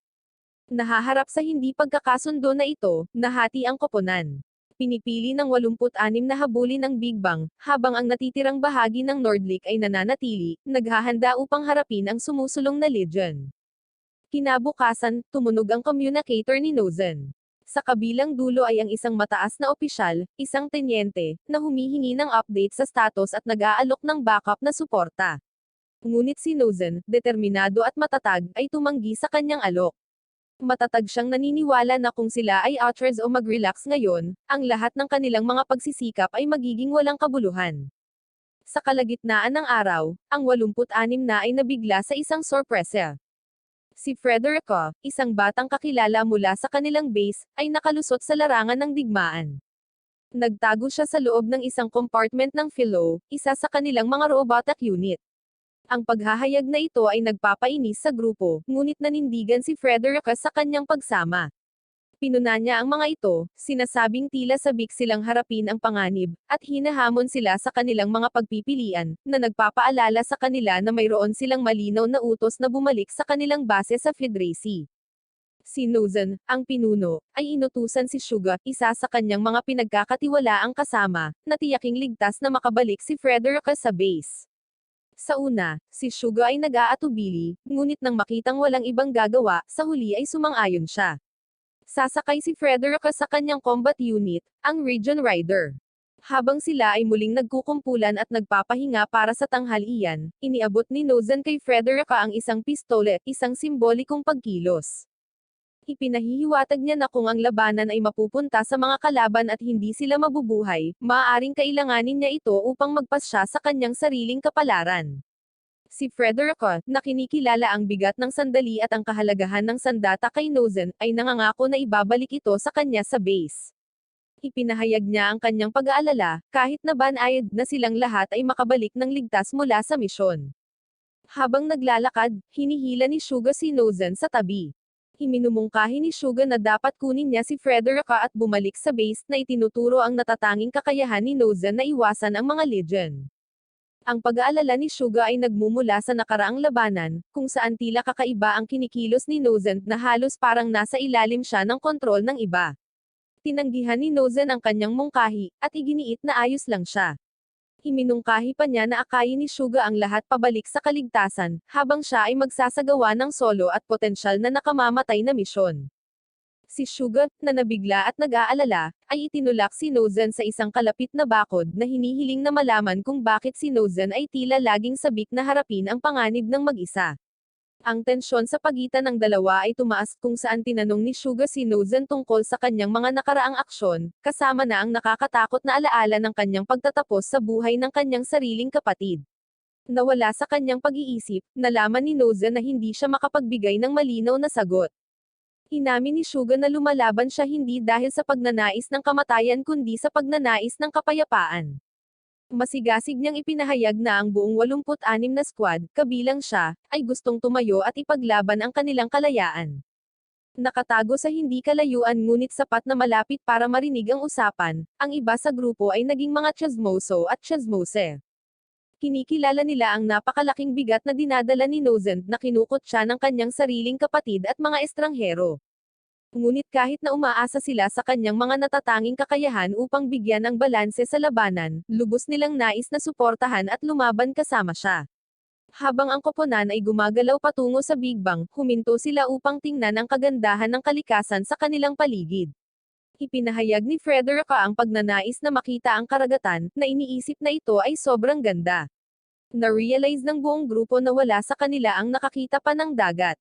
Nahaharap sa hindi pagkakasundo na ito, nahati ang koponan. Pinipili ng 86 na habulin ang Big Bang, habang ang natitirang bahagi ng Nordlicht ay nananatili, naghahanda upang harapin ang sumusulong na Legion. Kinabukasan, tumunog ang communicator ni Nozen. Sa kabilang dulo ay ang isang mataas na opisyal, isang tenyente, na humihingi ng update sa status at nag-aalok ng backup na suporta. Ngunit si Nozen, determinado at matatag, ay tumanggi sa kanyang alok. Matatag siyang naniniwala na kung sila ay outrage o mag-relax ngayon, ang lahat ng kanilang mga pagsisikap ay magiging walang kabuluhan. Sa kalagitnaan ng araw, ang 86 na ay nabigla sa isang sorpresa. Si Frederica, isang batang kakilala mula sa kanilang base, ay nakalusot sa larangan ng digmaan. Nagtago siya sa loob ng isang compartment ng Philo, isa sa kanilang mga robotic unit. Ang paghahayag na ito ay nagpapainis sa grupo, ngunit nanindigan si Frederica sa kanyang pagsama. Pinuna niya ang mga ito, sinasabing tila sabik silang harapin ang panganib, at hinahamon sila sa kanilang mga pagpipilian, na nagpapaalala sa kanila na mayroon silang malinaw na utos na bumalik sa kanilang base sa Federacy. Si Nozen, ang pinuno, ay inutusan si Suga, isa sa kanyang mga pinagkakatiwalaang kasama, na tiyaking ligtas na makabalik si Frederica sa base. Sa una, si Suga ay nag-aatubili, ngunit nang makitang walang ibang gagawa, sa huli ay sumang-ayon siya. Sasakay si Frederica sa kanyang combat unit, ang Region Rider. Habang sila ay muling nagkukumpulan at nagpapahinga para sa tanghalian, iniabot ni Nozen kay Frederica ang isang pistole, isang simbolikong pagkilos. Ipinahihiwatag niya na kung ang labanan ay mapupunta sa mga kalaban at hindi sila mabubuhay, maaaring kailanganin niya ito upang magpasya sa kanyang sariling kapalaran. Si Frederica, na kinikilala ang bigat ng sandali at ang kahalagahan ng sandata kay Nozen, ay nangangako na ibabalik ito sa kanya sa base. Ipinahayag niya ang kanyang pag-aalala, kahit na banayad na silang lahat ay makabalik ng ligtas mula sa misyon. Habang naglalakad, hinihila ni Suga si Nozen sa tabi. Iminumungkahi ni Suga na dapat kunin niya si Frederica at bumalik sa base na itinuturo ang natatanging kakayahan ni Nozen na iwasan ang mga Legion. Ang pag-aalala ni Suga ay nagmumula sa nakaraang labanan, kung saan tila kakaiba ang kinikilos ni Nozen na halos parang nasa ilalim siya ng kontrol ng iba. Tinanggihan ni Nozen ang kanyang mungkahi, at iginiit na ayos lang siya. Iminungkahi pa niya na akayin ni Suga ang lahat pabalik sa kaligtasan, habang siya ay magsasagawa ng solo at potensyal na nakamamatay na misyon. Si Suga, na nabigla at nag-aalala, ay itinulak si Nozen sa isang kalapit na bakod na hinihiling na malaman kung bakit si Nozen ay tila laging sabik na harapin ang panganib ng mag-isa. Ang tensyon sa pagitan ng dalawa ay tumaas kung saan tinanong ni Suga si Nozen tungkol sa kanyang mga nakaraang aksyon, kasama na ang nakakatakot na alaala ng kanyang pagtatapos sa buhay ng kanyang sariling kapatid. Nawala sa kanyang pag-iisip, nalaman ni Nozen na hindi siya makapagbigay ng malinaw na sagot. Inamin ni Suga na lumalaban siya hindi dahil sa pagnanais ng kamatayan kundi sa pagnanais ng kapayapaan. Masigasig niyang ipinahayag na ang buong 86 na squad, kabilang siya, ay gustong tumayo at ipaglaban ang kanilang kalayaan. Nakatago sa hindi kalayuan ngunit sapat na malapit para marinig ang usapan, ang iba sa grupo ay naging mga chismoso at chismose. Kinikilala nila ang napakalaking bigat na dinadala ni Nozent na kinukot siya ng kanyang sariling kapatid at mga estranghero. Ngunit kahit na umaasa sila sa kanyang mga natatanging kakayahan upang bigyan ng balanse sa labanan, lubos nilang nais na suportahan at lumaban kasama siya. Habang ang koponan ay gumagalaw patungo sa Big Bang, huminto sila upang tingnan ang kagandahan ng kalikasan sa kanilang paligid. Ipinahayag ni Frederica ang pagnanais na makita ang karagatan, na iniisip na ito ay sobrang ganda. Na-realize ng buong grupo na wala sa kanila ang nakakita pa ng dagat.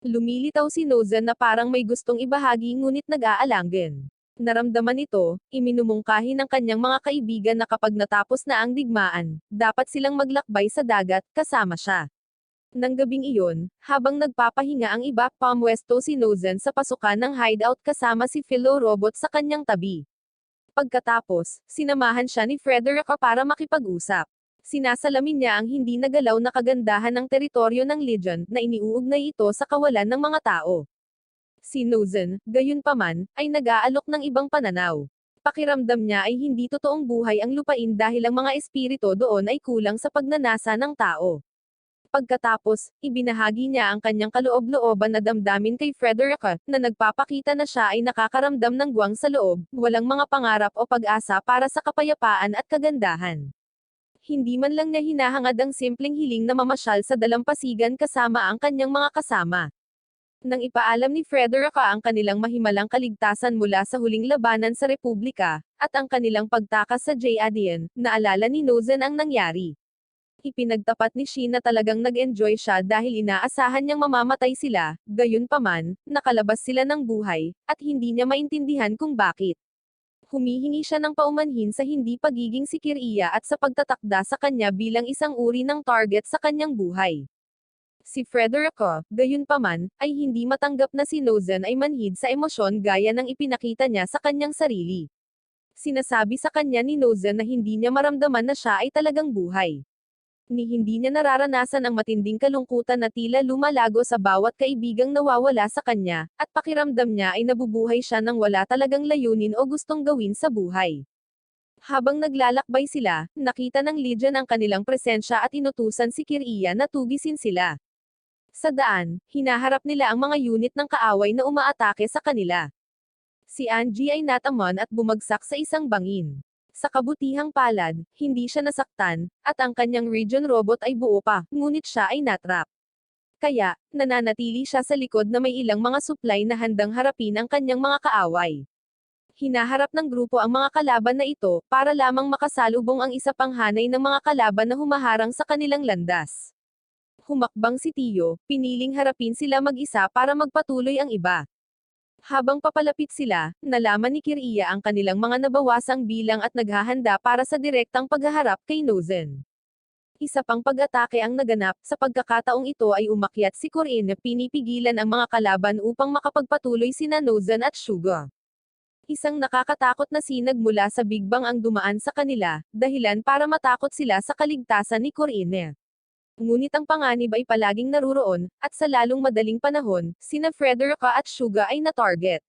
Lumilitaw si Nozan na parang may gustong ibahagi ngunit nag-aalanggan. Naramdaman ito, iminumungkahi ng kanyang mga kaibigan na kapag natapos na ang digmaan, dapat silang maglakbay sa dagat, kasama siya. Nang gabing iyon, habang nagpapahinga ang iba, pumwesto si Nozan sa pasukan ng hideout kasama si Philo Robot sa kanyang tabi. Pagkatapos, sinamahan siya ni Frederica para makipag-usap. Sinasalamin niya ang hindi nagalaw na kagandahan ng teritoryo ng Legion, na iniuugnay ito sa kawalan ng mga tao. Si Nozan, gayunpaman, ay nag-aalok ng ibang pananaw. Pakiramdam niya ay hindi totoong buhay ang lupain dahil ang mga espiritu doon ay kulang sa pagnanasa ng tao. Pagkatapos, ibinahagi niya ang kanyang kaloob-looban na damdamin kay Frederica, na nagpapakita na siya ay nakakaramdam ng guwang sa loob, walang mga pangarap o pag-asa para sa kapayapaan at kagandahan. Hindi man lang niya hinahangad ang simpleng hiling na mamasyal sa dalampasigan kasama ang kanyang mga kasama. Nang ipaalam ni Frederica ang kanilang mahimalang kaligtasan mula sa huling labanan sa Republika, at ang kanilang pagtakas sa Jayadian, naalala ni Nozan ang nangyari. Ipinagtapat ni Shin na talagang nag-enjoy siya dahil inaasahan niyang mamamatay sila, gayunpaman, nakalabas sila ng buhay, at hindi niya maintindihan kung bakit. Humihingi siya ng paumanhin sa hindi pagiging si Kirya at sa pagtatakda sa kanya bilang isang uri ng target sa kanyang buhay. Si Frederica, gayunpaman, ay hindi matanggap na si Nozan ay manhid sa emosyon gaya ng ipinakita niya sa kanyang sarili. Sinasabi sa kanya ni Nozan na hindi niya maramdaman na siya ay talagang buhay. Ni hindi niya nararanasan ang matinding kalungkutan na tila lumalago sa bawat kaibigang nawawala sa kanya, at pakiramdam niya ay nabubuhay siya nang wala talagang layunin o gustong gawin sa buhay. Habang naglalakbay sila, nakita ng Legion ang kanilang presensya at inutusan si Kirya na tugisin sila. Sa daan, hinaharap nila ang mga unit ng kaaway na umaatake sa kanila. Si Angie ay natamon at bumagsak sa isang bangin. Sa kabutihang palad, hindi siya nasaktan, at ang kanyang region robot ay buo pa, ngunit siya ay natrap. Kaya, nananatili siya sa likod na may ilang mga supply na handang harapin ang kanyang mga kaaway. Hinaharap ng grupo ang mga kalaban na ito, para lamang makasalubong ang isa pang hanay ng mga kalaban na humaharang sa kanilang landas. Humakbang si Tio, piniling harapin sila mag-isa para magpatuloy ang iba. Habang papalapit sila, nalaman ni Kirya ang kanilang mga nabawasang bilang at naghahanda para sa direktang paghaharap kay Nozan. Isa pang pag-atake ang naganap, sa pagkakataong ito ay umakyat si Corinne na pinipigilan ang mga kalaban upang makapagpatuloy sina Nozan at Suga. Isang nakakatakot na sinag mula sa Big Bang ang dumaan sa kanila, dahilan para matakot sila sa kaligtasan ni Corinne. Ngunit ang panganib ay palaging naruroon, at sa lalong madaling panahon, sina Frederica at Suga ay na-target.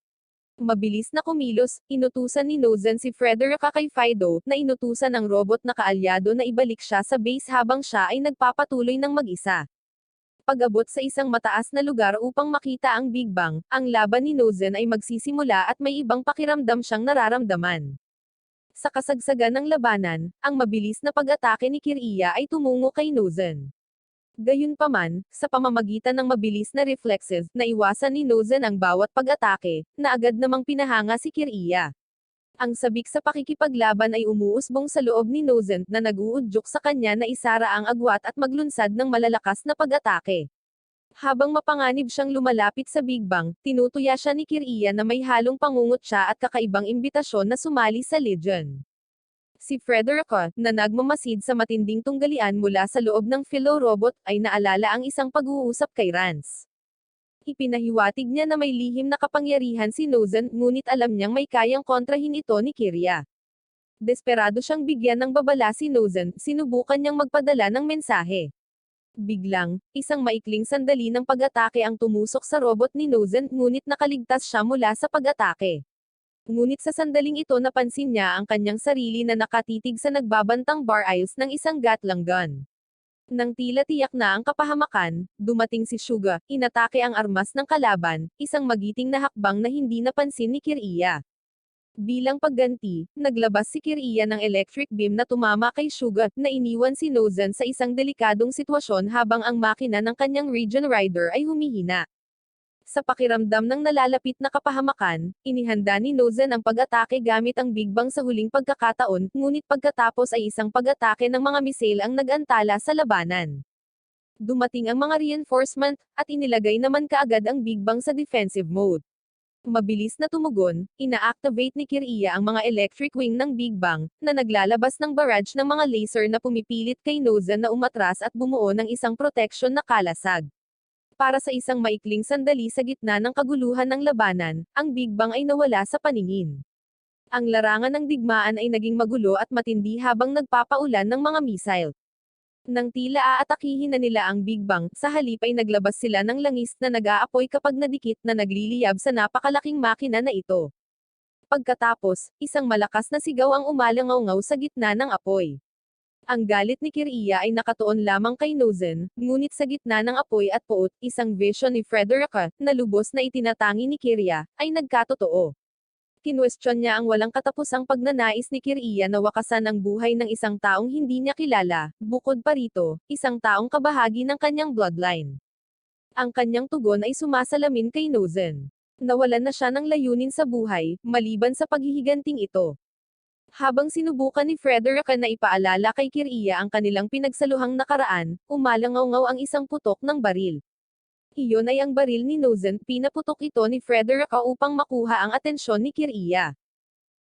Mabilis na kumilos, inutusan ni Nozan si Frederica kay Fido, na inutusan ang robot na kaalyado na ibalik siya sa base habang siya ay nagpapatuloy ng mag-isa. Pag-abot sa isang mataas na lugar upang makita ang Big Bang, ang laban ni Nozan ay magsisimula at may ibang pakiramdam siyang nararamdaman. Sa kasagsagan ng labanan, ang mabilis na pag-atake ni Kirya ay tumungo kay Nozan. Gayunpaman, sa pamamagitan ng mabilis na reflexes, naiwasan ni Nozan ang bawat pag-atake, na agad namang pinahanga si Kirya. Ang sabik sa pakikipaglaban ay umuusbong sa loob ni Nozan, na nag-uudyok sa kanya na isara ang agwat at maglunsad ng malalakas na pag-atake. Habang mapanganib siyang lumalapit sa Big Bang, tinutuya siya ni Kirya na may halong pangungot siya at kakaibang imbitasyon na sumali sa Legion. Si Frederica, na nagmamasid sa matinding tunggalian mula sa loob ng Philo Robot, ay naalala ang isang pag-uusap kay Rance. Ipinahiwatig niya na may lihim na kapangyarihan si Nozen, ngunit alam niyang may kayang kontrahin ito ni Kiria. Desperado siyang bigyan ng babala si Nozen, sinubukan niyang magpadala ng mensahe. Biglang, isang maikling sandali ng pag-atake ang tumusok sa robot ni Nozen, ngunit nakaligtas siya mula sa pag-atake. Ngunit sa sandaling ito napansin niya ang kanyang sarili na nakatitig sa nagbabantang bar aisles ng isang Gatling gun. Nang tila tiyak na ang kapahamakan, dumating si Suga, inatake ang armas ng kalaban, isang magiting na hakbang na hindi napansin ni Kiria. Bilang pagganti, naglabas si Kiria ng electric beam na tumama kay Suga, na iniwan si Nozen sa isang delikadong sitwasyon habang ang makina ng kanyang Region Rider ay humihina. Sa pakiramdam ng nalalapit na kapahamakan, inihanda ni Nozen ang pag-atake gamit ang Big Bang sa huling pagkakataon, ngunit pagkatapos ay isang pag-atake ng mga misil ang nag-antala sa labanan. Dumating ang mga reinforcement, at inilagay naman kaagad ang Big Bang sa defensive mode. Mabilis na tumugon, ina-activate ni Kiria ang mga electric wing ng Big Bang, na naglalabas ng barrage ng mga laser na pumipilit kay Nozen na umatras at bumuo ng isang protection na kalasag. Para sa isang maikling sandali sa gitna ng kaguluhan ng labanan, ang Big Bang ay nawala sa paningin. Ang larangan ng digmaan ay naging magulo at matindi habang nagpapaulan ng mga missile. Nang tila aatakihin na nila ang Big Bang, sa halip ay naglabas sila ng langis na nag-aapoy kapag nadikit na nagliliyab sa napakalaking makina na ito. Pagkatapos, isang malakas na sigaw ang umalangaw-ngaw sa gitna ng apoy. Ang galit ni Kiria ay nakatuon lamang kay Nozen, ngunit sa gitna ng apoy at poot, isang vision ni Frederica, na lubos na itinatangi ni Kiria, ay nagkatotoo. Kinwestiyon niya ang walang katapusang pagnanais ni Kiria na wakasan ang buhay ng isang taong hindi niya kilala, bukod pa rito, isang taong kabahagi ng kanyang bloodline. Ang kanyang tugon ay sumasalamin kay Nozen. Nawalan na siya ng layunin sa buhay, maliban sa paghihiganting ito. Habang sinubukan ni Frederica na ipaalala kay Kiria ang kanilang pinagsaluhang nakaraan, umalangaw-ngaw ang isang putok ng baril. Iyon ay ang baril ni Nozen, pinaputok ito ni Frederica upang makuha ang atensyon ni Kiria.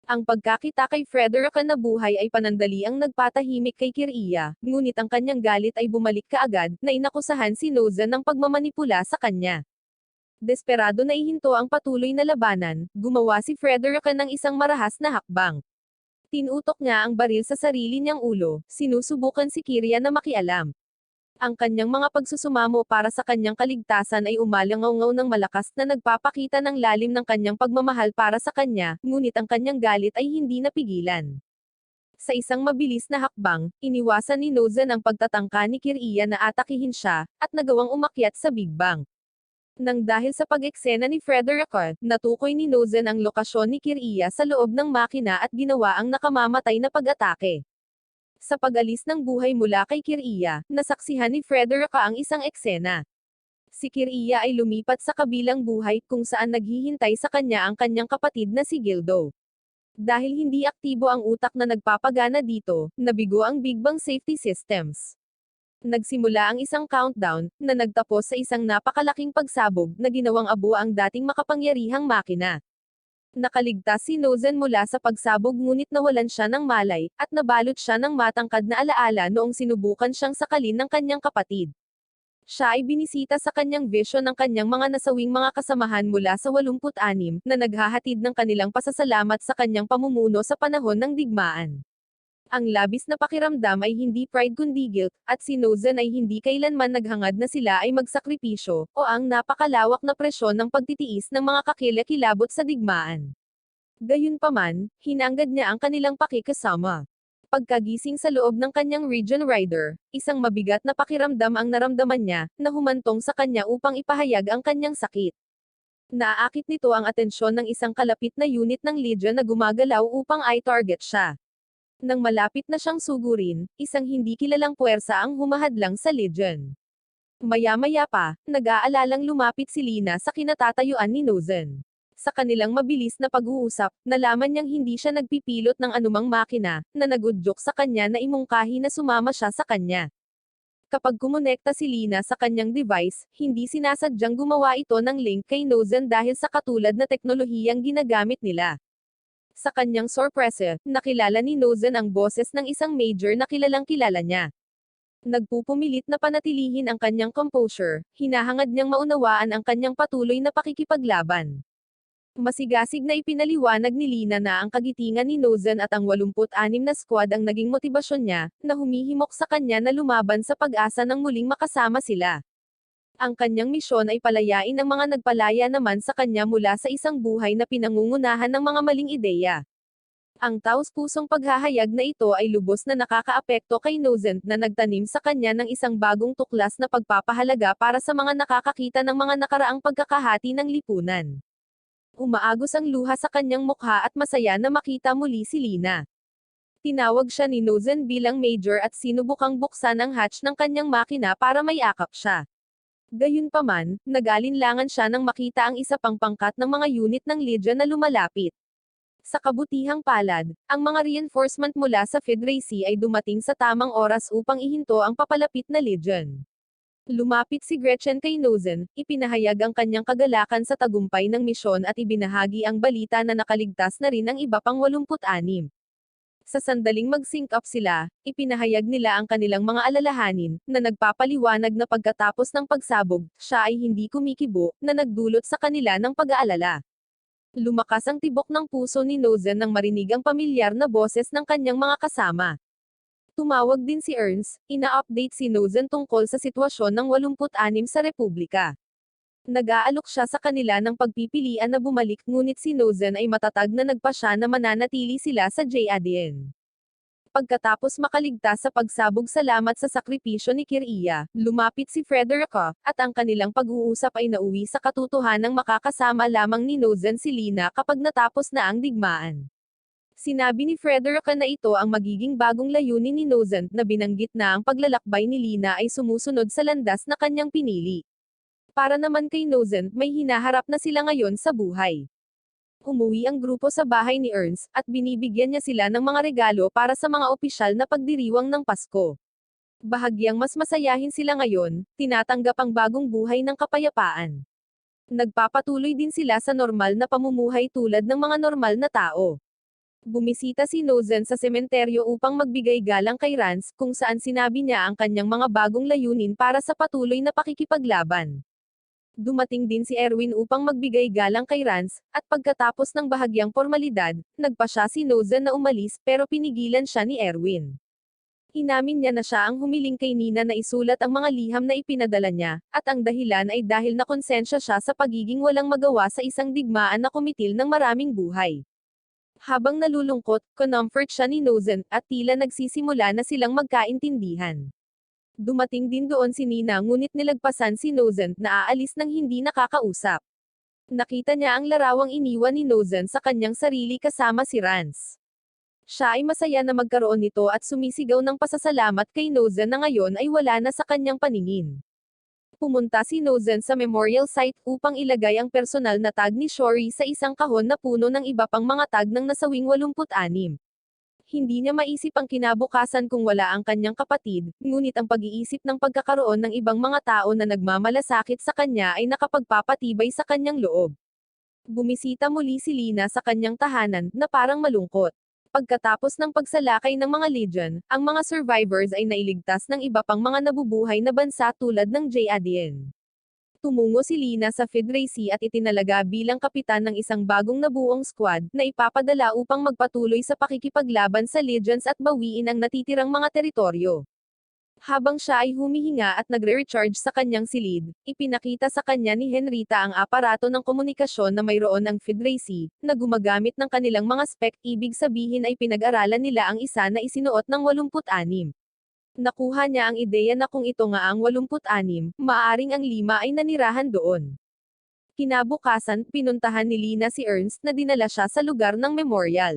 Ang pagkakita kay Frederica na buhay ay panandaliang nagpatahimik kay Kiria, ngunit ang kanyang galit ay bumalik kaagad, na inakusahan si Nozen ng pagmamanipula sa kanya. Desperado na ihinto ang patuloy na labanan, gumawa si Frederica ng isang marahas na hakbang. Tinutok niya ang baril sa sarili niyang ulo, sinusubukan si Kiria na makialam. Ang kanyang mga pagsusumamo para sa kanyang kaligtasan ay umalangaw-ngaw ng malakas na nagpapakita ng lalim ng kanyang pagmamahal para sa kanya, ngunit ang kanyang galit ay hindi napigilan. Sa isang mabilis na hakbang, iniwasan ni Nozen ang pagtatangka ni Kiria na atakihin siya, at nagawang umakyat sa Big Bang. Nang dahil sa pag-eksena ni Frederica, natukoy ni Nozen ang lokasyon ni Kiria sa loob ng makina at ginawa ang nakamamatay na pag-atake. Sa pag-alis ng buhay mula kay Kiria, nasaksihan ni Frederica ang isang eksena. Si Kiria ay lumipat sa kabilang buhay, kung saan naghihintay sa kanya ang kanyang kapatid na si Gildo. Dahil hindi aktibo ang utak na nagpapagana dito, nabigo ang Big Bang safety systems. Nagsimula ang isang countdown, na nagtapos sa isang napakalaking pagsabog, na ginawang abo ang dating makapangyarihang makina. Nakaligtas si Nozen mula sa pagsabog ngunit nawalan siya ng malay, at nabalot siya ng matangkad na alaala noong sinubukan siyang sakalin ng kanyang kapatid. Siya ay binisita sa kanyang vision ng kanyang mga nasawing mga kasamahan mula sa 86, na naghahatid ng kanilang pasasalamat sa kanyang pamumuno sa panahon ng digmaan. Ang labis na pakiramdam ay hindi pride kundi guilt, at si Nozen ay hindi kailanman naghangad na sila ay magsakripisyo, o ang napakalawak na presyon ng pagtitiis ng mga kakilakilabot sa digmaan. Gayunpaman, hinanggad niya ang kanilang pakikasama. Pagkagising sa loob ng kanyang Region Rider, isang mabigat na pakiramdam ang naramdaman niya, na humantong sa kanya upang ipahayag ang kanyang sakit. Naaakit nito ang atensyon ng isang kalapit na unit ng Legion na gumagalaw upang i-target siya. Nang malapit na siyang sugurin, isang hindi kilalang puwersa ang humahadlang sa Legion. Maya-maya pa, nag-aalalang lumapit si Lina sa kinatatayuan ni Nozen. Sa kanilang mabilis na pag-uusap, nalaman niyang hindi siya nagpipilot ng anumang makina, na nagudyok sa kanya na imungkahi na sumama siya sa kanya. Kapag kumonekta si Lina sa kanyang device, hindi sinasadyang gumawa ito ng link kay Nozen dahil sa katulad na teknolohiyang ginagamit nila. Sa kanyang sorpresa, nakilala ni Nozen ang boses ng isang major na kilalang kilala niya. Nagpupumilit na panatilihin ang kanyang composure, hinahangad niyang maunawaan ang kanyang patuloy na pakikipaglaban. Masigasig na ipinaliwanag ni Lina na ang kagitingan ni Nozen at ang 86 na squad ang naging motibasyon niya, na humihimok sa kanya na lumaban sa pag-asa ng muling makasama sila. Ang kanyang misyon ay palayain ang mga nagpalaya naman sa kanya mula sa isang buhay na pinangungunahan ng mga maling ideya. Ang taos-pusong paghahayag na ito ay lubos na nakakaapekto kay Nozen na nagtanim sa kanya ng isang bagong tuklas na pagpapahalaga para sa mga nakakakita ng mga nakaraang pagkakahati ng lipunan. Umaagos ang luha sa kanyang mukha at masaya na makita muli si Lina. Tinawag siya ni Nozen bilang Major at sinubukang buksan ang hatch ng kanyang makina para may akap siya. Gayunpaman, nag-alinlangan siya nang makita ang isa pang pangkat ng mga unit ng Legion na lumalapit. Sa kabutihang palad, ang mga reinforcement mula sa Federacy ay dumating sa tamang oras upang ihinto ang papalapit na Legion. Lumapit si Gretchen kay Nozen, ipinahayag ang kanyang kagalakan sa tagumpay ng misyon at ibinahagi ang balita na nakaligtas na rin ang iba pang 86. Sa sandaling mag-sync up sila, ipinahayag nila ang kanilang mga alalahanin, na nagpapaliwanag na pagkatapos ng pagsabog, siya ay hindi kumikibo, na nagdulot sa kanila ng pag-aalala. Lumakas ang tibok ng puso ni Nozen nang marinig ang pamilyar na boses ng kanyang mga kasama. Tumawag din si Ernst, ina-update si Nozen tungkol sa sitwasyon ng 86 sa Republika. Nag-aalok siya sa kanila ng pagpipilian na bumalik ngunit si Nozen ay matatag na nagpasya na mananatili sila sa JADN. Pagkatapos makaligtas sa pagsabog salamat sa sakripisyo ni Kiriya, lumapit si Frederica, at ang kanilang pag-uusap ay nauwi sa katotohanang makakasama lamang ni Nozen si Lina kapag natapos na ang digmaan. Sinabi ni Frederica na ito ang magiging bagong layunin ni Nozen na binanggit na ang paglalakbay ni Lina ay sumusunod sa landas na kanyang pinili. Para naman kay Nozen, may hinaharap na sila ngayon sa buhay. Umuwi ang grupo sa bahay ni Ernst, at binibigyan niya sila ng mga regalo para sa mga opisyal na pagdiriwang ng Pasko. Bahagyang mas masayahin sila ngayon, tinatanggap ang bagong buhay ng kapayapaan. Nagpapatuloy din sila sa normal na pamumuhay tulad ng mga normal na tao. Bumisita si Nozen sa sementeryo upang magbigay galang kay Rance, kung saan sinabi niya ang kanyang mga bagong layunin para sa patuloy na pakikipaglaban. Dumating din si Erwin upang magbigay galang kay Rance, at pagkatapos ng bahagyang formalidad, nagpasya si Nozen na umalis pero pinigilan siya ni Erwin. Inamin niya na siya ang humiling kay Nina na isulat ang mga liham na ipinadala niya, at ang dahilan ay dahil nakonsensya siya sa pagiging walang magawa sa isang digmaan na kumitil ng maraming buhay. Habang nalulungkot, comfort siya ni Nozen, at tila nagsisimula na silang magkaintindihan. Dumating din doon si Nina ngunit nilagpasan si Nozen na aalis nang hindi nakakausap. Nakita niya ang larawang iniwan ni Nozen sa kanyang sarili kasama si Rance. Siya ay masaya na magkaroon nito at sumisigaw ng pasasalamat kay Nozen na ngayon ay wala na sa kanyang paningin. Pumunta si Nozen sa memorial site upang ilagay ang personal na tag ni Shori sa isang kahon na puno ng iba pang mga tag ng nasawing 86. Hindi niya maisip ang kinabukasan kung wala ang kanyang kapatid, ngunit ang pag-iisip ng pagkakaroon ng ibang mga tao na nagmamalasakit sa kanya ay nakapagpapatibay sa kanyang loob. Bumisita muli si Lina sa kanyang tahanan, na parang malungkot. Pagkatapos ng pagsalakay ng mga Legion, ang mga survivors ay nailigtas ng iba pang mga nabubuhay na bansa tulad ng JADN. Tumungo si Lina sa Federacy at itinalaga bilang kapitan ng isang bagong nabuong squad, na ipapadala upang magpatuloy sa pakikipaglaban sa Legions at bawiin ang natitirang mga teritoryo. Habang siya ay humihinga at nagre-recharge sa kanyang silid, ipinakita sa kanya ni Henrita ang aparato ng komunikasyon na mayroon ng Federacy, na gumagamit ng kanilang mga spec, ibig sabihin ay pinag-aralan nila ang isa na isinuot ng 86. Nakuha niya ang ideya na kung ito nga ang 86, maaring ang 5 ay nanirahan doon. Kinabukasan, pinuntahan ni Lina si Ernst na dinala siya sa lugar ng memorial.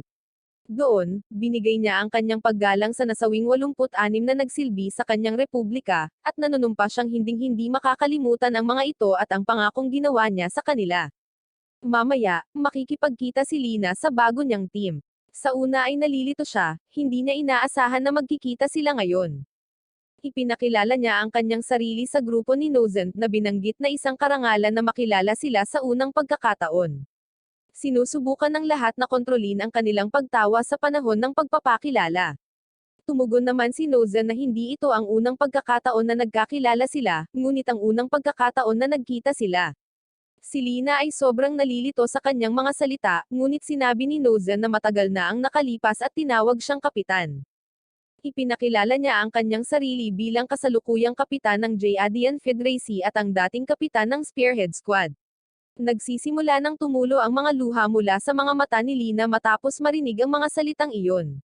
Doon, binigay niya ang kanyang paggalang sa nasawing 86 na nagsilbi sa kanyang republika, at nanunumpa siyang hinding-hindi makakalimutan ang mga ito at ang pangakong ginawa niya sa kanila. Mamaya, makikipagkita si Lina sa bago niyang team. Sa una ay nalilito siya, hindi niya inaasahan na magkikita sila ngayon. Ipinakilala niya ang kanyang sarili sa grupo ni Nozen, na binanggit na isang karangalan na makilala sila sa unang pagkakataon. Sinusubukan ng lahat na kontrolin ang kanilang pagtawa sa panahon ng pagpapakilala. Tumugon naman si Noza na hindi ito ang unang pagkakataon na nagkakilala sila, ngunit ang unang pagkakataon na nagkita sila. Si Lina ay sobrang nalilito sa kanyang mga salita, ngunit sinabi ni Noza na matagal na ang nakalipas at tinawag siyang kapitan. Ipinakilala niya ang kanyang sarili bilang kasalukuyang kapitan ng Jayadian Federacy at ang dating kapitan ng Spearhead Squad. Nagsisimula ng tumulo ang mga luha mula sa mga mata ni Lina matapos marinig ang mga salitang iyon.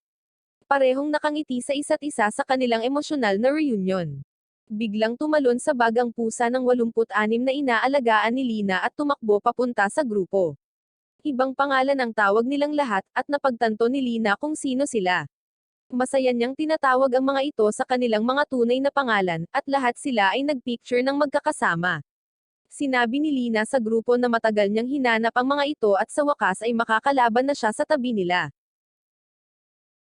Parehong nakangiti sa isa't isa sa kanilang emosyonal na reunion. Biglang tumalon sa bagang pusa ng 86 na inaalagaan ni Lina at tumakbo papunta sa grupo. Ibang pangalan ang tawag nilang lahat, at napagtanto ni Lina kung sino sila. Masaya niyang tinatawag ang mga ito sa kanilang mga tunay na pangalan, at lahat sila ay nagpicture ng magkakasama. Sinabi ni Lina sa grupo na matagal niyang hinanap ang mga ito at sa wakas ay makakalaban na siya sa tabi nila.